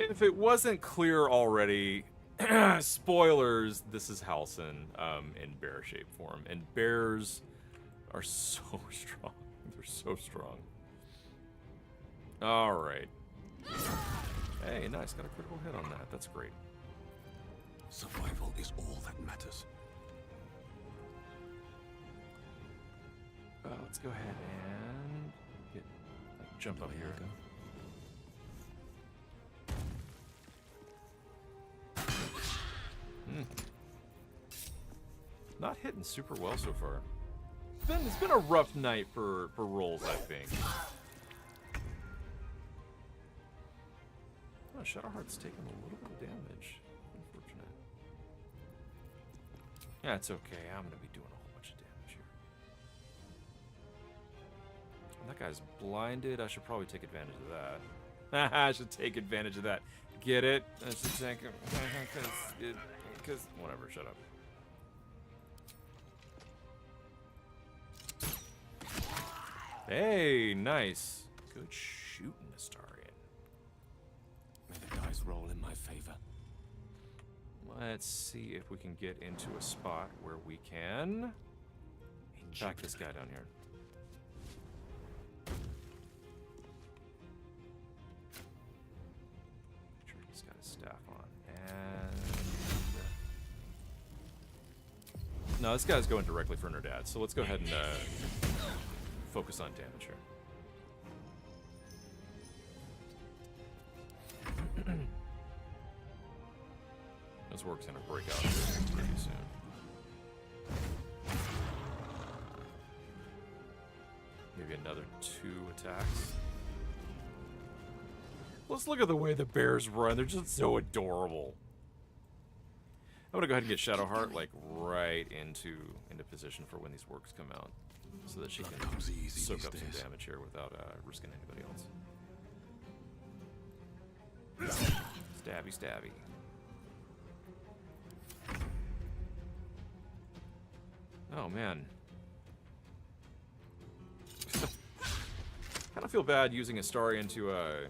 If it wasn't clear already, spoilers, this is Halsin in bear shape form. And bears are so strong. They're so strong. Alright. Hey, nice. Got a critical hit on that. That's great. Survival is all that matters. Let's go ahead and jump up here. Not hitting super well so far. It's been a rough night for rolls, I think. Oh, Shadowheart's taking a little bit of damage. Unfortunate. Yeah, it's okay. I'm gonna be doing a whole bunch of damage here. That guy's blinded. I should probably take advantage of that. I should take advantage of that. Get it? I should take it. Because, whatever, shut up. Hey, nice. Good shooting, Astarion. May the dice roll in my favor. Let's see if we can get into a spot where we can track this guy down here. Sure, he's got his staff on. And no, this guy's going directly for Nerdad, so let's go ahead and focus on damage here. This work's gonna break out pretty soon. Maybe another 2 attacks. Let's look at the way the bears run. They're just so adorable. I'm gonna go ahead and get Shadowheart like right into position for when these works come out, so that she can soak up some damage here without risking anybody else. Stabby, stabby. Oh man. Kind of feel bad using Astarion to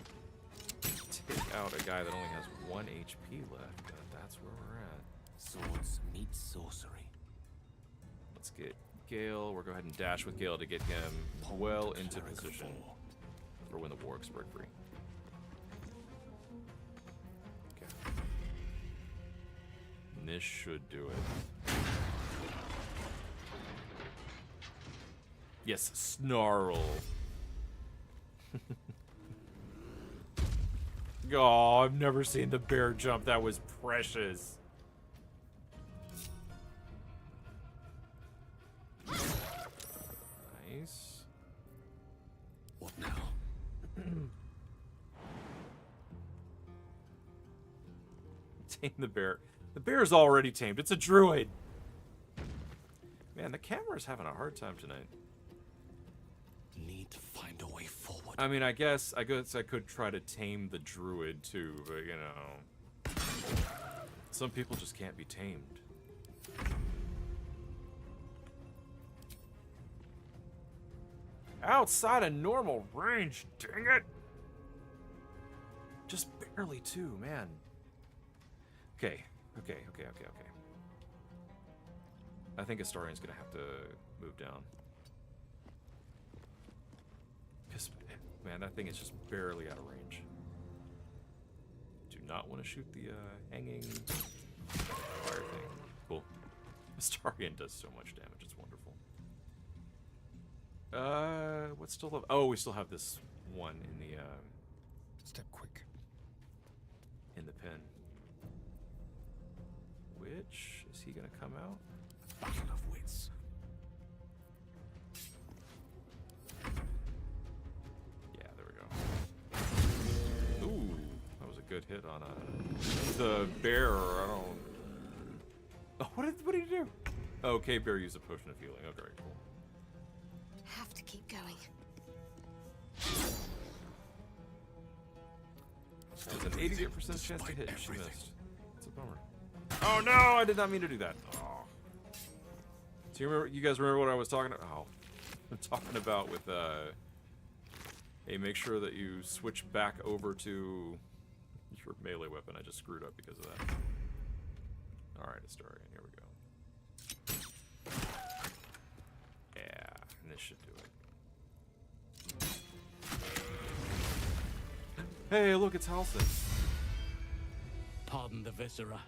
take out a guy that only has 1 HP left, but that's where we're at. Swords meet sorcery. Let's get Gale. We'll go ahead and dash with Gale to get him well into position for when the wargs break free. Okay. And this should do it. Yes, snarl. Oh, I've never seen the bear jump. That was precious. Nice. What now? Tame the bear. The bear's already tamed. It's a druid. Man, the camera's having a hard time tonight. Need to find a way forward. I mean, I guess I could try to tame the druid too, but you know, some people just can't be tamed. Outside of normal range, dang it! Just barely too, man. Okay. I think Astarion's gonna have to move down. Because, man, that thing is just barely out of range. Do not want to shoot the hanging fire thing. Cool. Astarion does so much damage, it's wonderful. What's still left? Oh, we still have this one in the, Step quick. in the pen. Which, is he gonna come out? Battle of wits. Yeah, there we go. Ooh, that was a good hit on the bear. I don't. Oh, what did he do? Okay, bear used a potion of healing. Okay, cool. Have to keep going. There's an 88% chance to hit. She missed. It's a bummer. Oh no! I did not mean to do that. Oh. Do you remember? You guys remember what I was talking about? Oh, I'm talking about with hey, make sure that you switch back over to your melee weapon. I just screwed up because of that. All right, Astarion, here we go. Yeah, and this should do it. Hey, look, it's Halsin. Pardon the viscera.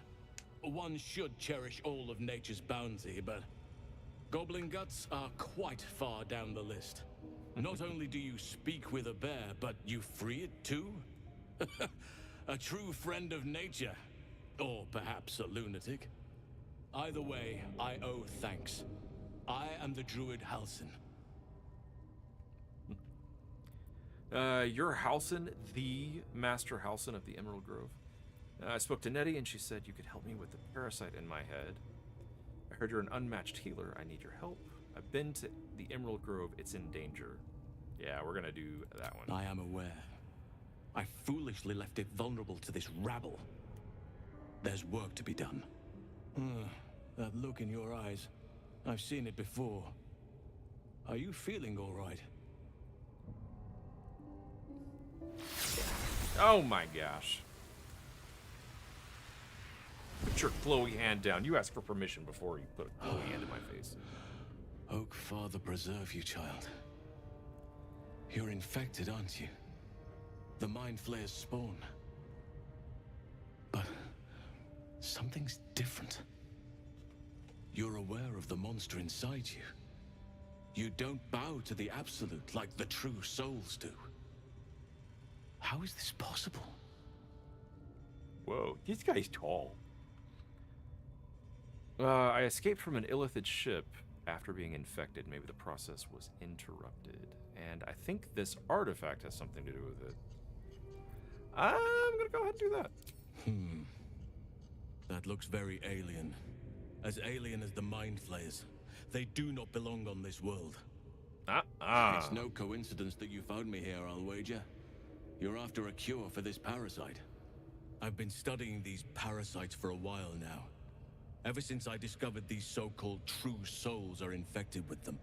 One should cherish all of nature's bounty, but goblin guts are quite far down the list. Not only do you speak with a bear, but you free it too? A true friend of nature. Or perhaps a lunatic. Either way, I owe thanks. I am the druid Halsin. You're Halsin, the Master Halsin of the Emerald Grove. I spoke to Nettie and she said you could help me with the parasite in my head. I heard you're an unmatched healer. I need your help. I've been to the Emerald Grove. It's in danger. Yeah, we're gonna do that one. I am aware. I foolishly left it vulnerable to this rabble. There's work to be done. That look in your eyes. I've seen it before. Are you feeling all right? Oh my gosh. Put your glowy hand down. You asked for permission before you put a glowy hand in my face. Oak Father preserve you, child. You're infected, aren't you? The Mind Flayer's spawn. But something's different. You're aware of the monster inside you. You don't bow to the Absolute like the true souls do. How is this possible? Whoa, this guy's tall. I escaped from an Illithid ship after being infected. Maybe the process was interrupted. And I think this artifact has something to do with it. I'm gonna go ahead and do that. That looks very alien. As alien as the Mind Flayers. They do not belong on this world. It's no coincidence that you found me here, I'll wager. You're after a cure for this parasite. I've been studying these parasites for a while now. Ever since I discovered these so-called true souls are infected with them.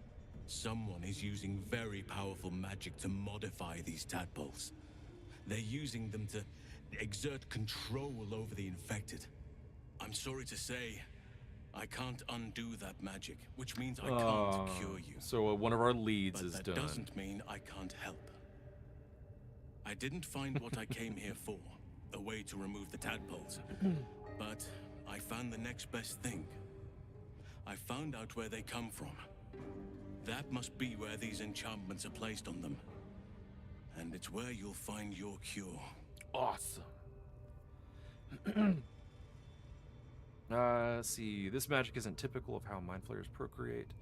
Someone is using very powerful magic to modify these tadpoles. They're using them to exert control over the infected. I'm sorry to say, I can't undo that magic, which means I can't cure you. So one of our leads is that done. Doesn't mean I can't help. I didn't find what I came here for, a way to remove the tadpoles. But I found the next best thing. I found out where they come from. That must be where these enchantments are placed on them. And it's where you'll find your cure. Awesome. See, this magic isn't typical of how mind flayers procreate.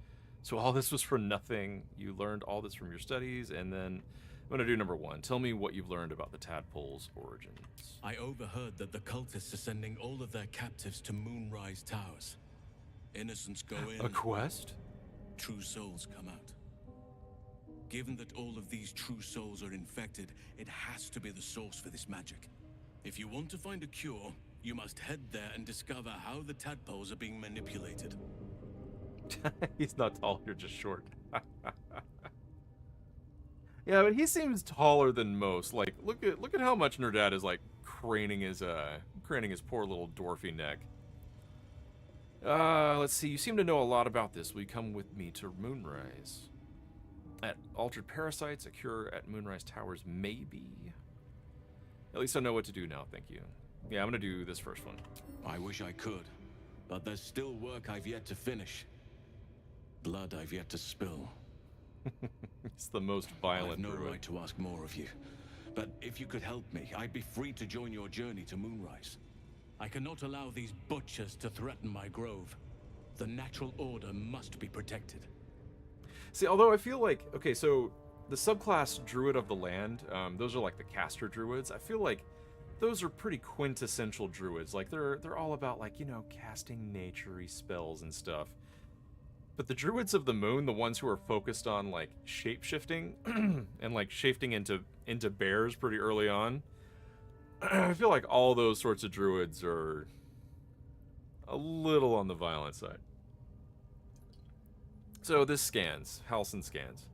So all this was for nothing. You learned all this from your studies, and then I'm gonna do number 1. Tell me what you've learned about the tadpole's origins. I overheard that the cultists are sending all of their captives to Moonrise Towers. Innocents go in. A quest? True souls come out. Given that all of these true souls are infected, it has to be the source for this magic. If you want to find a cure, you must head there and discover how the tadpoles are being manipulated. He's not tall, you're just short. Yeah, but he seems taller than most. Like, look at how much Nerdad is like craning his poor little dwarfy neck. Let's see. You seem to know a lot about this. Will you come with me to Moonrise? At Altered Parasites, a cure at Moonrise Towers, maybe. At least I know what to do now. Thank you. Yeah, I'm gonna do this first one. I wish I could, but there's still work I've yet to finish. Blood I've yet to spill. It's the most violent. I've no druid. right to ask more of you, but if you could help me, I'd be free to join your journey to Moonrise. I cannot allow these butchers to threaten my grove. The natural order must be protected. See, although I feel like, okay, so the subclass Druid of the Land, those are like the caster druids. I feel like those are pretty quintessential druids. Like they're all about like, you know, casting nature-y spells and stuff. But the druids of the moon, the ones who are focused on like shape-shifting and like shifting into bears pretty early on, I feel like all those sorts of druids are a little on the violent side. So this scans. Halcyon scans.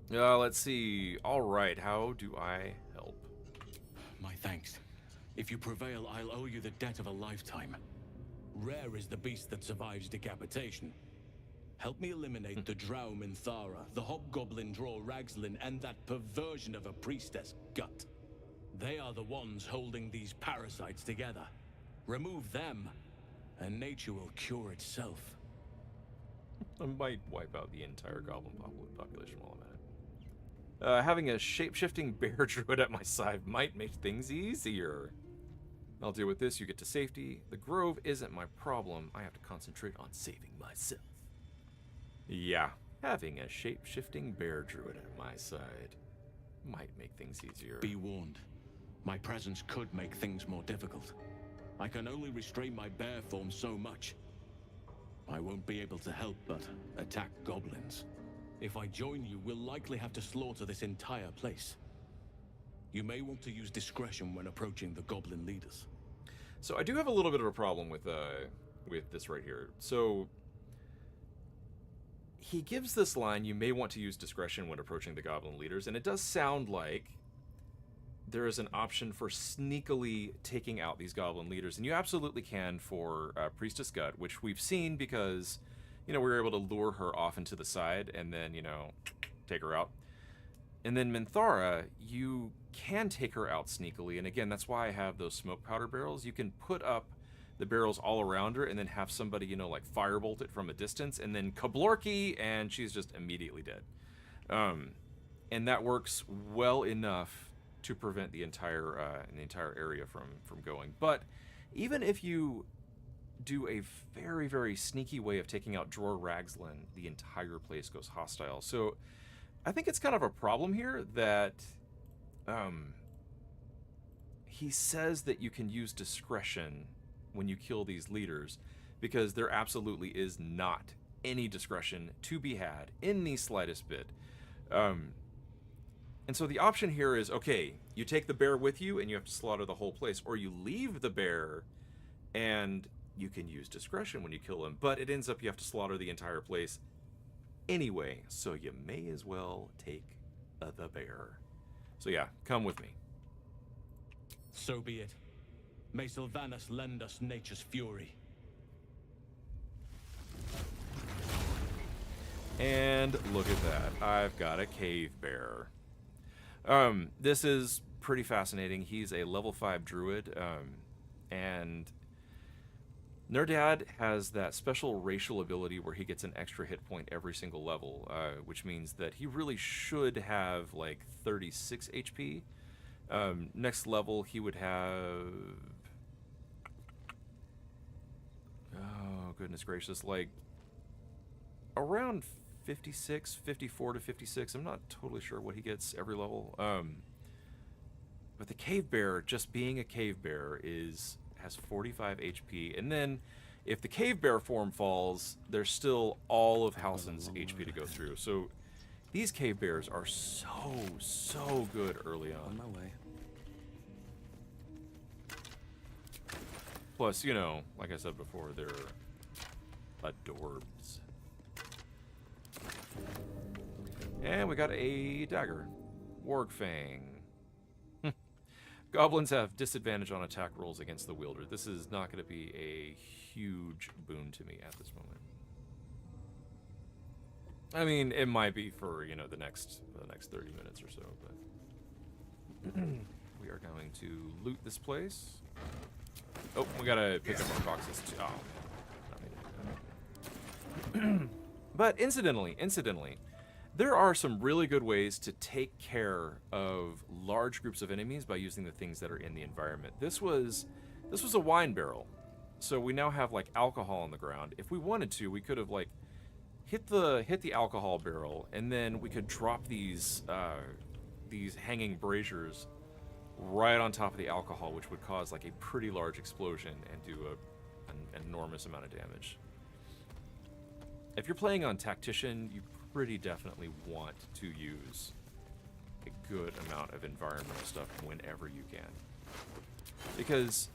Let's see. All right, how do I help? My thanks. If you prevail, I'll owe you the debt of a lifetime. Rare is the beast that survives decapitation. Help me eliminate the Drow Minthara, the Hobgoblin Draw Ragslin, and that perversion of a priestess, Gut. They are the ones holding these parasites together. Remove them, and nature will cure itself. I might wipe out the entire goblin population while I'm at it. Having a shape-shifting bear druid at my side might make things easier. I'll deal with this, you get to safety. The grove isn't my problem. I have to concentrate on saving myself. Yeah, having a shape-shifting bear druid at my side might make things easier. Be warned. My presence could make things more difficult. I can only restrain my bear form so much. I won't be able to help but attack goblins. If I join you, we'll likely have to slaughter this entire place. You may want to use discretion when approaching the goblin leaders. So I do have a little bit of a problem with this right here. So he gives this line, you may want to use discretion when approaching the goblin leaders, and it does sound like there is an option for sneakily taking out these goblin leaders, and you absolutely can for Priestess Gut, which we've seen because, you know, we were able to lure her off into the side and then, you know, take her out. And then Minthara, you can take her out sneakily, and again, that's why I have those smoke powder barrels. You can put up the barrels all around her and then have somebody, you know, like firebolt it from a distance, and then kablorky, and she's just immediately dead. And that works well enough to prevent the entire area from going. But even if you do a very, very sneaky way of taking out Dror Ragzlin, the entire place goes hostile. So I think it's kind of a problem here that he says that you can use discretion when you kill these leaders, because there absolutely is not any discretion to be had in the slightest bit. And so the option here is, okay, you take the bear with you and you have to slaughter the whole place, or you leave the bear and you can use discretion when you kill him, but it ends up you have to slaughter the entire place anyway, so you may as well take the bear. So yeah, come with me. So be it. May Sylvanas lend us nature's fury. And look at that. I've got a cave bear. This is pretty fascinating. He's a level 5 druid, and Nerdad has that special racial ability where he gets an extra hit point every single level, which means that he really should have like 36 HP. Next level he would have... oh, goodness gracious, like around 56, 54 to 56. I'm not totally sure what he gets every level. But the cave bear, just being a cave bear, has 45 HP. And then if the cave bear form falls, there's still all of Halsin's HP to go through. So these cave bears are so good early on. On my way. Plus, you know, like I said before, they're adorbs. And we got a dagger. Wargfang. Goblins have disadvantage on attack rolls against the wielder. This is not going to be a huge boon to me at this moment. I mean, it might be for, you know, the next 30 minutes or so, but we are going to loot this place. Oh, we gotta pick up our boxes too. Oh, man. But incidentally, there are some really good ways to take care of large groups of enemies by using the things that are in the environment. This was a wine barrel, so we now have like alcohol on the ground. If we wanted to, we could have like hit the alcohol barrel, and then we could drop these hanging braziers right on top of the alcohol, which would cause like a pretty large explosion and do an enormous amount of damage. If you're playing on Tactician, you pretty definitely want to use a good amount of environmental stuff whenever you can, because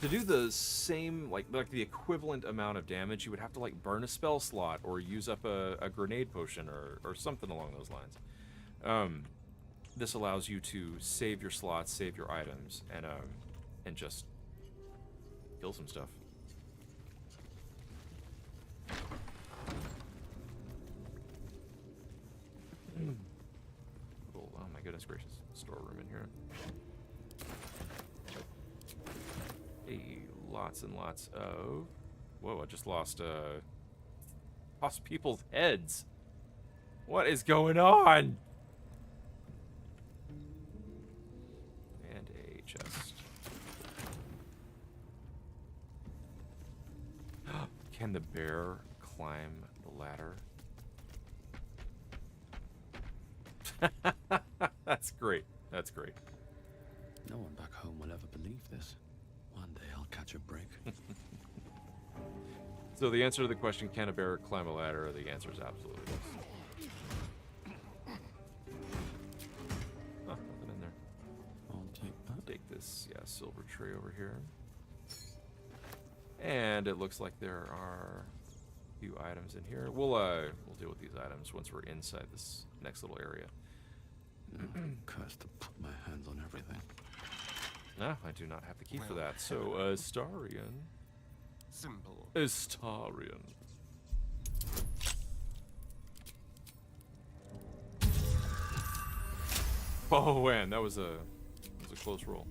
to do the same, like the equivalent amount of damage, you would have to like burn a spell slot or use up a grenade potion or something along those lines. This allows you to save your slots, save your items, and just kill some stuff. Little, oh my goodness gracious, storeroom in here. Hey, lots and lots of... whoa, I just lost people's heads. What is going on? And a chest. Can the bear climb the ladder? That's great. That's great. No one back home will ever believe this. One day I'll catch a break. So the answer to the question, can a bear climb a ladder? The answer is absolutely yes. Oh, nothing in there. I'll take that. Take this, yeah, silver tray over here. And it looks like there are a few items in here. We'll deal with these items once we're inside this next little area. Cursed to put my hands on everything. No, I do not have the key for that. So, Astarion. Simple. Astarion. Oh, man, that was a close roll.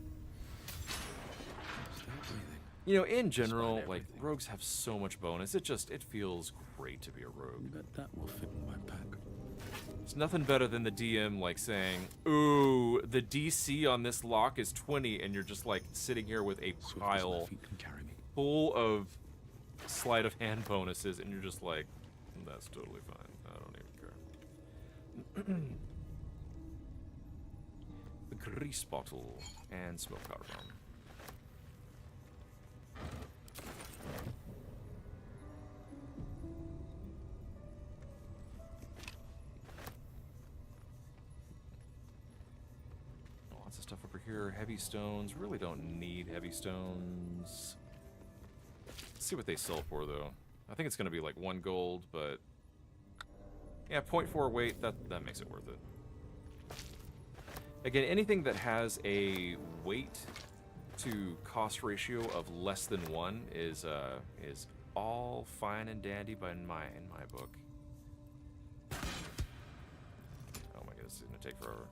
You know, in general, like, rogues have so much bonus. It feels great to be a rogue. Bet that will fit in my pack. It's nothing better than the DM, like, saying, ooh, the DC on this lock is 20, and you're just, like, sitting here with a pile full of sleight of hand bonuses, and you're just like, that's totally fine. I don't even care. The grease bottle and smoke powder bomb. Lots of stuff over here. Heavy stones. Really don't need heavy stones. Let's see what they sell for, though. I think it's going to be like 1 gold, but yeah, 0.4 weight, that makes it worth it. Again, anything that has a weight to cost ratio of less than 1 is all fine and dandy in my book. Oh my goodness, it's going to take forever.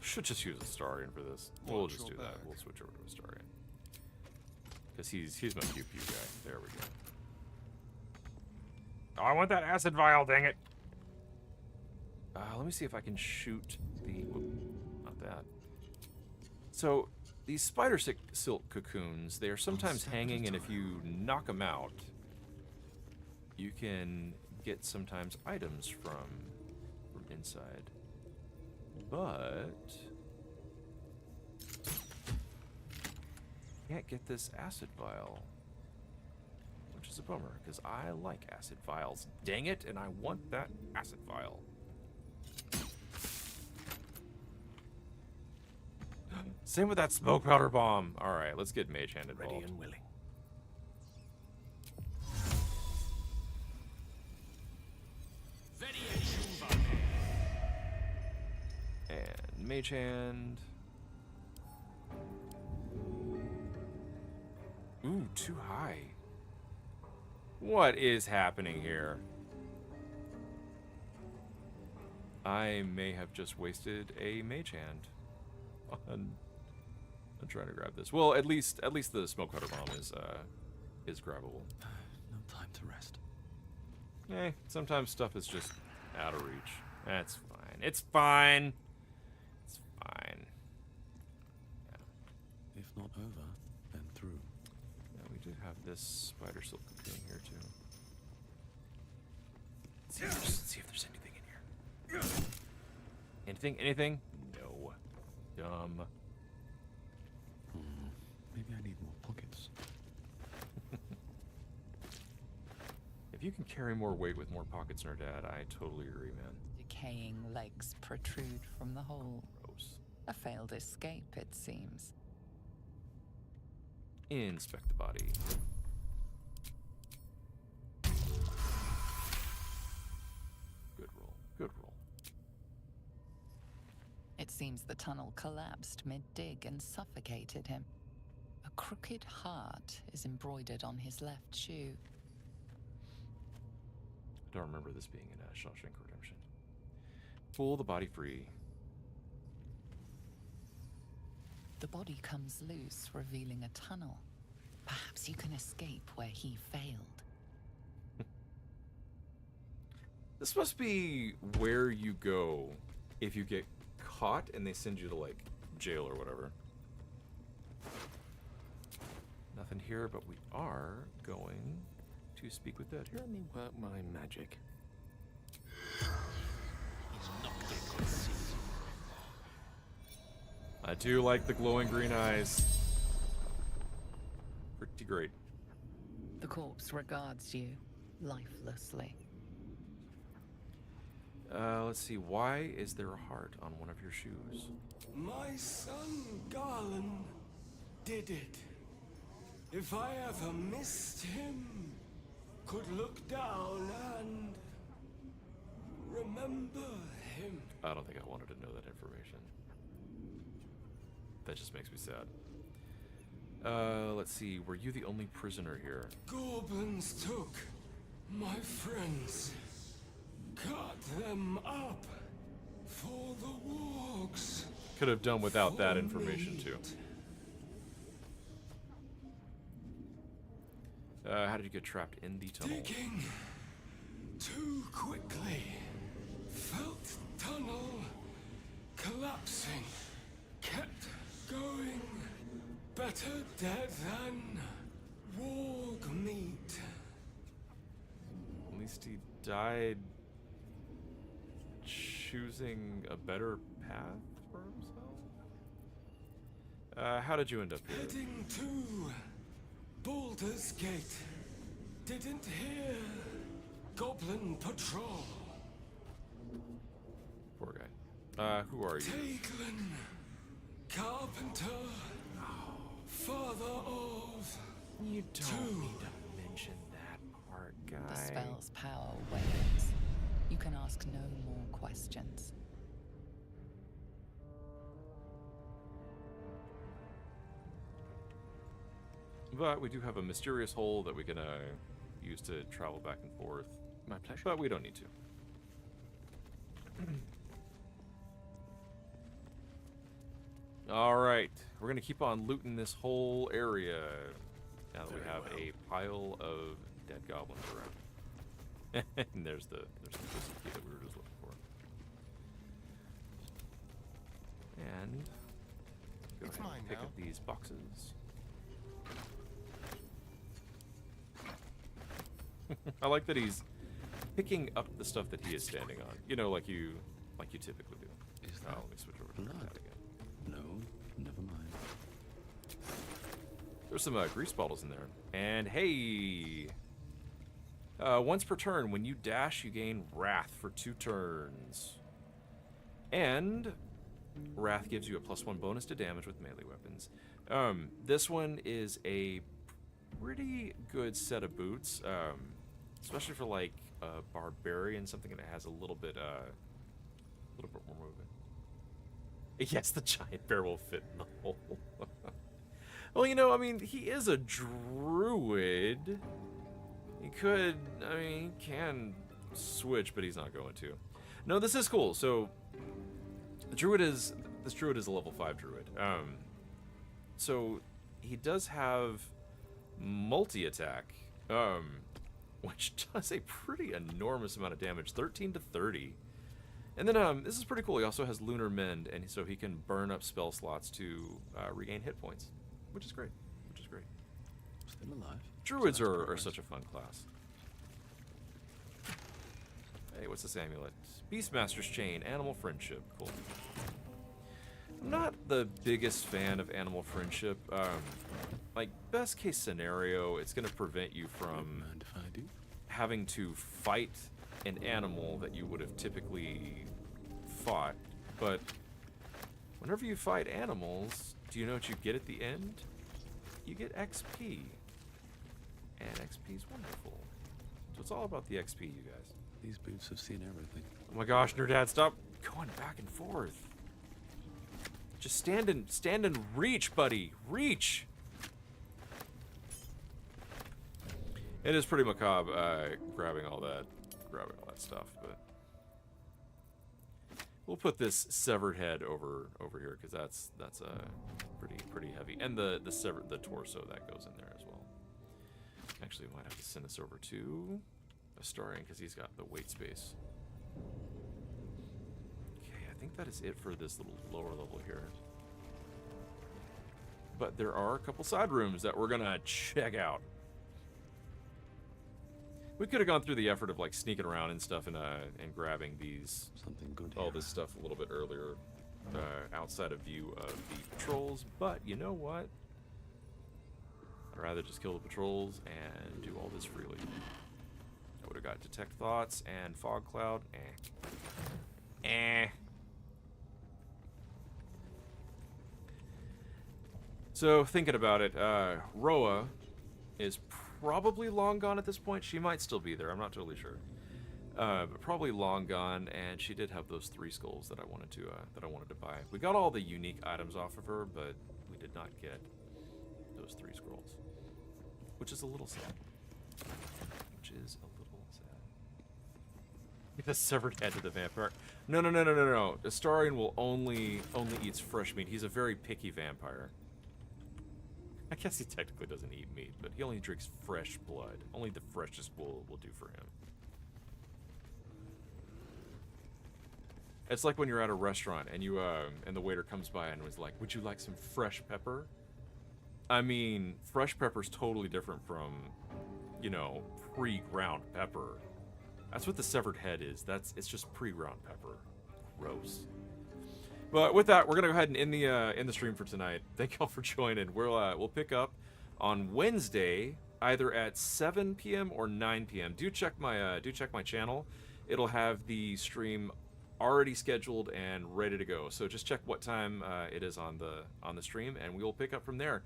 Should just use a Starian for this. We'll just do that. We'll switch over to a Starian. Because he's my pew pew guy. There we go. Oh, I want that acid vial, dang it. Let me see if I can shoot the... Whoop, not that. So, these spider silk cocoons, they are sometimes hanging, and if you knock them out, you can get sometimes items from inside. But can't get this acid vial, which is a bummer because I like acid vials. Dang it, and I want that acid vial. Same with that smoke powder bomb. All right, let's get Mage Hand involved. Ready and willing. And Mage Hand. Ooh, too high. What is happening here? I may have just wasted a Mage Hand on trying to grab this. Well, at least the smoke powder bomb is grabbable. No time to rest. Sometimes stuff is just out of reach. That's fine. It's fine. It's fine. Yeah. If not over, then through. Yeah, we did have this spider silk cocoon here too. Let's see if there's anything in here. Anything? Anything? No. Dumb. Maybe I need more pockets. If you can carry more weight with more pockets, Nerdad, I totally agree, man. Decaying legs protrude from the hole. Gross. A failed escape, it seems. Inspect the body. Good roll. Good roll. It seems the tunnel collapsed mid-dig and suffocated him. A crooked heart is embroidered on his left shoe. I don't remember this being in Shawshank Redemption. Pull the body free. The body comes loose, revealing a tunnel. Perhaps you can escape where he failed. This must be where you go if you get caught and they send you to, like, jail or whatever. Nothing here, but we are going to speak with Dead here. Let me work my magic. I do like the glowing green eyes. Pretty great. The corpse regards you lifelessly. Let's see. Why is there a heart on one of your shoes? My son Garland did it. If I ever missed him, could look down and remember him. I don't think I wanted to know that information. That just makes me sad. Let's see. Were you the only prisoner here? Goblins took my friends, cut them up for the wargs. Could have done without that information too. How did you get trapped in the tunnel? Digging too quickly. Felt tunnel collapsing. Kept going better dead than warg meat. At least he died choosing a better path for himself. How did you end up here? Heading to Baldur's Gate. Didn't hear Goblin Patrol. Poor guy. Who are you? Taglin, Carpenter, father of You don't two. need to mention that part, guy. The spell's power wanes. You can ask no more questions. But we do have a mysterious hole that we can use to travel back and forth. My pleasure. But we don't need to. Alright, we're going to keep on looting this whole area now that we have a pile of dead goblins around. And there's the pussy key that we were just looking for. And go It's ahead mine and pick now. up these boxes. I like that he's picking up the stuff that he is standing on. You know, like you typically do. Is Let me switch over to blood? that again. No, never mind. There's some grease bottles in there. And hey! Once per turn, when you dash, you gain Wrath for 2 turns. And Wrath gives you a +1 bonus to damage with melee weapons. This one is a pretty good set of boots, especially for like a barbarian, something that has a little bit more movement. Yes, the giant bear will fit in the hole. Well, you know, I mean, he is a druid. He could, I mean, he can switch, but he's not going to. No, this is cool. So, this druid is a level 5 druid. So he does have multi-attack, which does a pretty enormous amount of damage, 13 to 30. And then this is pretty cool. He also has Lunar Mend, and so he can burn up spell slots to regain hit points, which is great. Still alive. Druids are such a fun class. Hey, what's this amulet? Beastmaster's Chain, Animal Friendship. Cool. I'm not the biggest fan of Animal Friendship. Like, best case scenario, it's going to prevent you from having to fight an animal that you would have typically fought. But whenever you fight animals, do you know what you get at the end? You get XP. And XP is wonderful. So it's all about the XP, you guys. These boots have seen everything. Oh my gosh, Nerdad, stop going back and forth. Just stand and reach, buddy. Reach! It is pretty macabre, grabbing all that stuff, but we'll put this severed head over here because that's pretty heavy, and the torso that goes in there as well. Actually, we might have to send this over to Astarion because he's got the weight space. Okay, I think that is it for this little lower level here. But there are a couple side rooms that we're gonna check out. We could have gone through the effort of like sneaking around and stuff and grabbing these all this stuff a little bit earlier, outside of view of the patrols. But you know what? I'd rather just kill the patrols and do all this freely. I would have got Detect Thoughts and Fog Cloud. So, thinking about it, Roa is probably long gone at this point. She might still be there. I'm not totally sure. But probably long gone, and she did have those 3 skulls that I wanted to buy. We got all the unique items off of her, but we did not get those 3 scrolls, which is a little sad. The severed head to the vampire. No. Astarion will only eats fresh meat. He's a very picky vampire. I guess he technically doesn't eat meat, but he only drinks fresh blood. Only the freshest will do for him. It's like when you're at a restaurant and you and the waiter comes by and was like, "Would you like some fresh pepper?" I mean, fresh pepper's totally different from, you know, pre-ground pepper. That's what the severed head is. It's just pre-ground pepper. Gross. But with that, we're gonna go ahead and end the stream for tonight. Thank y'all for joining. We'll pick up on Wednesday, either at 7 p.m. or 9 p.m. Do check my channel. It'll have the stream already scheduled and ready to go. So just check what time it is on the stream, and we will pick up from there.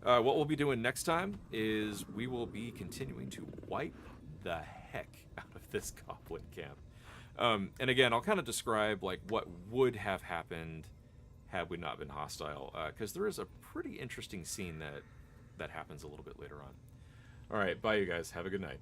What we'll be doing next time is we will be continuing to wipe the heck out of this goblin camp. And again, I'll kind of describe like what would have happened had we not been hostile, because there is a pretty interesting scene that happens a little bit later on. All right, bye, you guys. Have a good night.